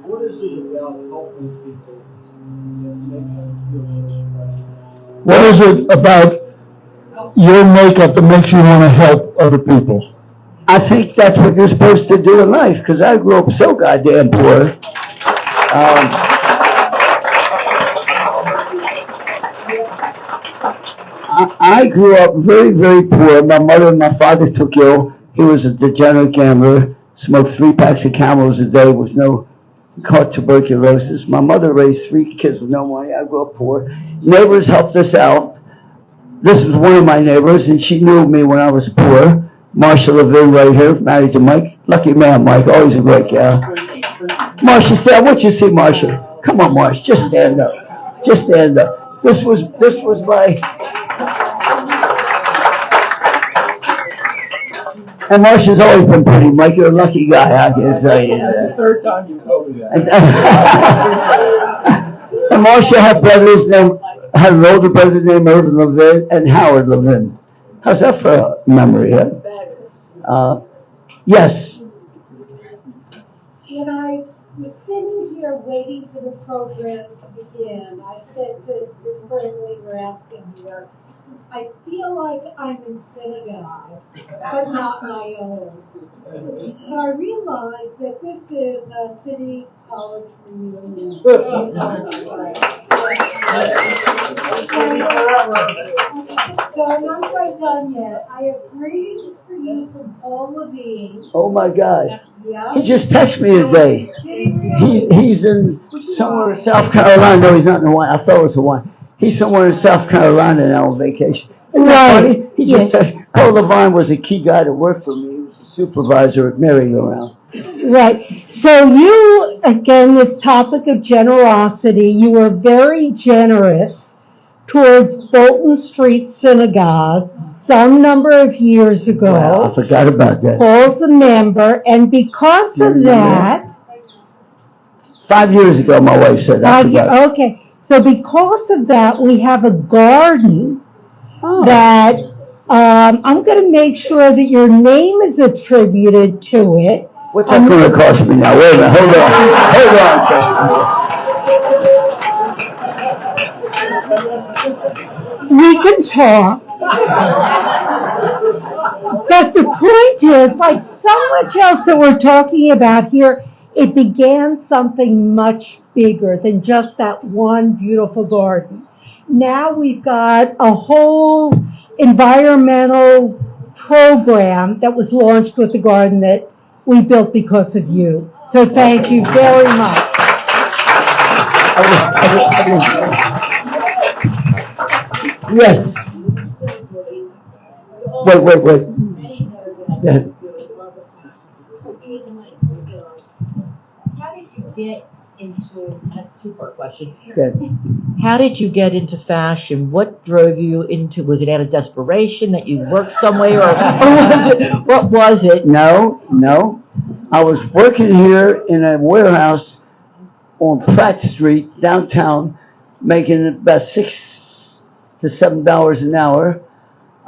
B: What is it about helping people that makes you feel so special? What is it about your makeup that makes you want to help other people?
C: I think that's what you're supposed to do in life, because I grew up so goddamn poor. I grew up very, very poor. My mother and my father took ill. He was a degenerate gambler, smoked 3 packs of Camels a day with caught tuberculosis. My mother raised 3 kids with no money. I grew up poor. Neighbors helped us out. This was one of my neighbors, and she knew me when I was poor. Marcia Levin right here, married to Mike. Lucky man, Mike, always a great gal. Marcia, stand. I want you to see Marcia. Come on, Marcia, just stand up. Just stand up. This was my... And Marcia's always been pretty. Mike, you're a lucky guy, I can tell you that.
D: That's the third time you told me that.
C: And Marcia had an older brother named Irvin Levin and Howard Levin. How's that for a memory, huh? Yes.
E: When I was sitting here waiting for the program to begin, I said to your friend we were asking here, I feel like I'm in synagogue, but not my own. But I realized that this is a city college reunion. So I'm not quite done yet. I have greetings for you from Paul Levine.
C: Oh my God.
E: Yeah.
C: He just texted me today. He's in somewhere in South Carolina. No, he's not in Hawaii. I thought it was Hawaii. He's somewhere in South Carolina now on vacation. Isn't that funny? He just texted. Paul Levine was a key guy that worked for me. He was a supervisor at Merry-Go-Round.
E: Right. So you, again, this topic of generosity, you were very generous towards Bolton Street Synagogue some number of years ago.
C: Wow, I forgot about that.
E: Paul's a member, and because of that...
C: 5 years ago, my wife said that.
E: Okay. So because of that, we have a garden that I'm going to make sure that your name is attributed to it.
C: What's that going to cost me now? Wait a minute. Hold on.
E: We can talk. But the point is, like so much else that we're talking about here, it began something much bigger than just that one beautiful garden. Now we've got a whole environmental program that was launched with the garden that we built because of you. So thank you very much.
C: Yes. Wait. Yeah.
F: How did you get into, a two-part question.
C: Good.
F: How did you get into fashion? What drove you into, was it out of desperation that you worked somewhere, or what was it?
C: No. I was working here in a warehouse on Pratt Street, downtown, making about $6 to $7 an hour.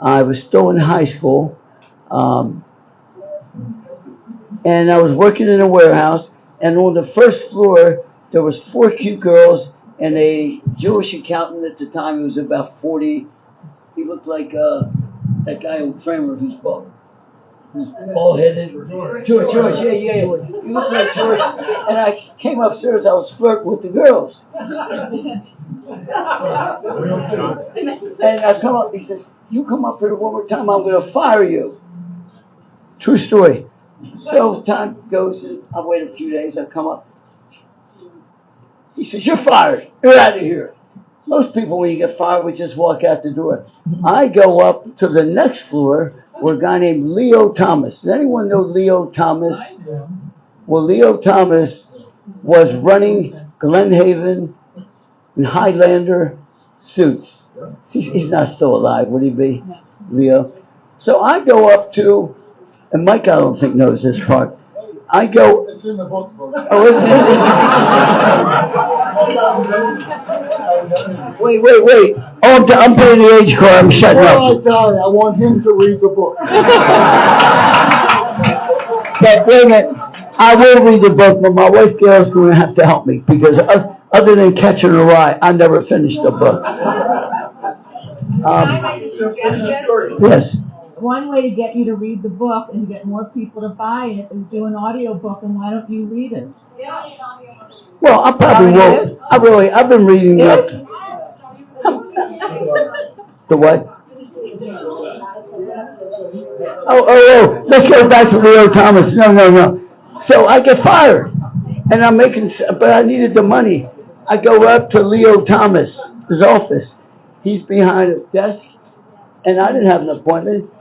C: I was still in high school. And I was working in a warehouse, and on the first floor, there was 4 cute girls and a Jewish accountant at the time. He was about 40. He looked like that guy on Kramer, whose book. who's bald-headed. George, yeah. You look like George. And I came upstairs, I was flirting with the girls. And I come up, he says, you come up here one more time, I'm going to fire you. True story. So time goes, and I wait a few days, I come up. He says, you're fired. You're out of here. Most people, when you get fired, would just walk out the door. I go up to the next floor where a guy named Leo Thomas. Does anyone know Leo Thomas? Well, Leo Thomas was running Glenhaven and Highlander suits. He's not still alive, would he be, Leo? So I go up to, and Mike I don't think knows this part. I go.
B: It's in the book.
C: Oh, is it? Wait. Oh, I'm paying the age card. I'm shutting
B: Before I
C: up.
B: die, I want him to read the book.
C: But wait a minute. I will read the book, but my wife Gail's going to have to help me because other than Catching a Rye, I never finished the book. Yes.
G: One way to get you to read the book and get more people to buy it is do an audio book, and why don't you read it?
C: Well, I probably will. I've been reading that. The what? Oh, let's go back to Leo Thomas. No. So I get fired, and I'm but I needed the money. I go up to Leo Thomas, his office. He's behind a desk, and I didn't have an appointment.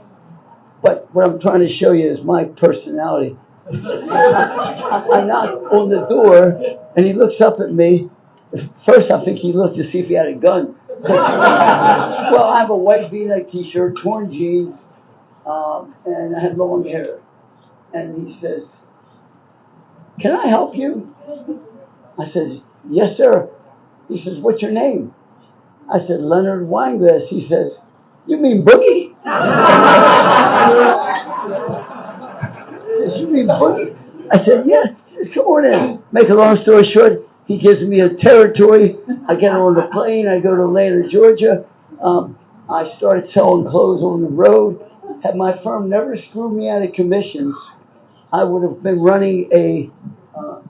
C: But what I'm trying to show you is my personality. I knock on the door, and he looks up at me. First, I think he looked to see if he had a gun. Well, I have a white V-neck T-shirt, torn jeans, and I had long hair. And he says, "Can I help you?" I says, "Yes, sir." He says, "What's your name?" I said, "Leonard Weinglass." He says, "You mean Boogie?" He says, "You mean Boogie?" I said, "Yeah." He says, "Come on in." Make a long story short, he gives me a territory. I get on the plane. I go to Atlanta, Georgia. I started selling clothes on the road. Had my firm never screwed me out of commissions, I would have been running a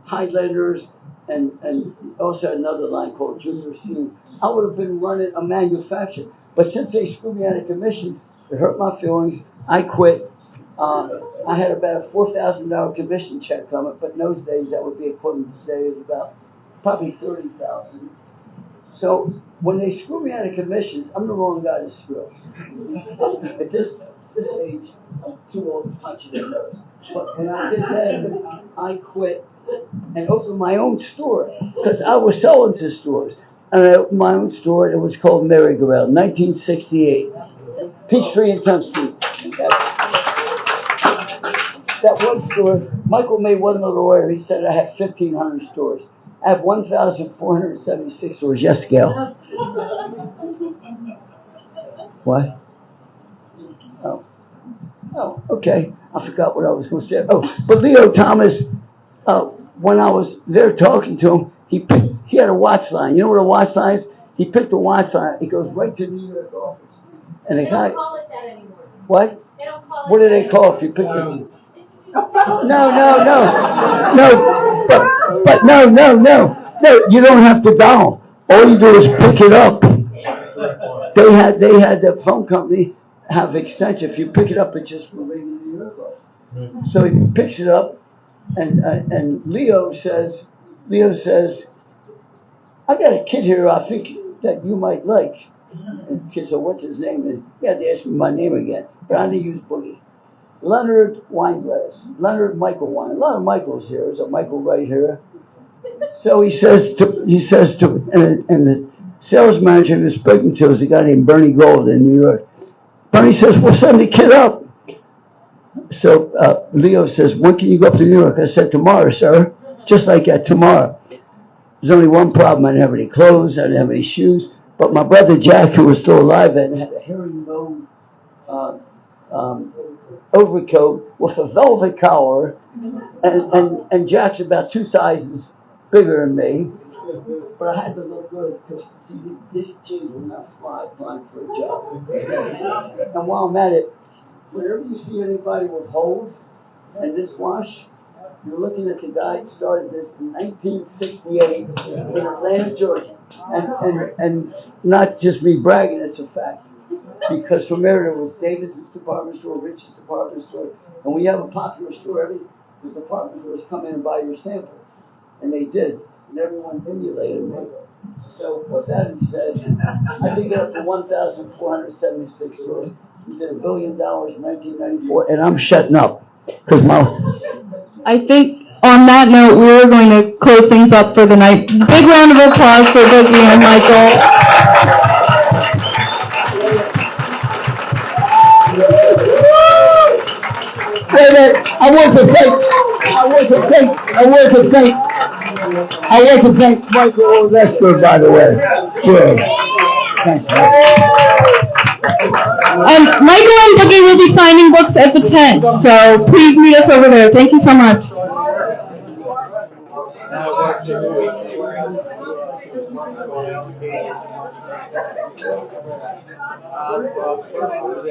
C: Highlanders and also another line called Junior Scene. I would have been running a manufacturer. But since they screwed me out of commissions, it hurt my feelings. I quit. I had about a $4,000 commission check coming, but in those days that would be equivalent today of about probably $30,000. So when they screw me out of commissions, I'm the wrong guy to screw. At this age, I'm too old to punch in the nose. But when I did that, I quit and opened my own store because I was selling to stores. And I opened my own store. It was called Merry Go Round, 1968. Peachtree and 10th Street. That one store, Michael made one little order. He said I had 1,500 stores. I have 1,476 stores. Yes, Gail. What? Oh, okay. I forgot what I was going to say. Oh, but Leo Thomas, when I was there talking to him, he had a watch line. You know what a watch line is? He picked a watch line. It goes right to the New York office. And the guy. They don't call it that anymore. What? They don't call it. What do they call if you pick the? No. But no. You don't have to dial. All you do is pick it up. They had the phone company have extension. If you pick it up, it just will ring in the New York office. So he picks it up, and Leo says, "I got a kid here I think that you might like." And the kid said, "What's his name?" And he had to ask me my name again, but I didn't use Boogie. Leonard Weinglass. Leonard Michael Weinglass. A lot of Michaels here. There's a Michael right here. So he says to, and the sales manager he was speaking to is a guy named Bernie Gold in New York. Bernie says, "We'll send the kid up." So Leo says, "When can you go up to New York?" I said, "Tomorrow, sir." Just like that, tomorrow. There's only one problem. I didn't have any clothes. I didn't have any shoes. But my brother Jack, who was still alive then, had a herringbone overcoat with a velvet collar. And Jack's about 2 sizes bigger than me. But I had to look good because, see, this jeans will not fly applying for a job. And while I'm at it, whenever you see anybody with holes and this wash, you're looking at the guy that started this in 1968 in Atlanta, Georgia. And not just me bragging, it's a fact. Because from there was Davis's department store, Rich's department store, and we have a popular store. The department stores come in and buy your samples. And they did. And everyone emulated me. So with that being said, I think up to 1,476 stores. We did $1 billion in 1994, and I'm shutting up. Because
A: I think on that note, we're going to close things up for the night. Big round of applause for Boogie and Michael.
B: I want to thank Michael Olesker, by the way. Good. Thank you.
A: Michael and Boogie will be signing books at the tent, so please meet us over there. Thank you so much.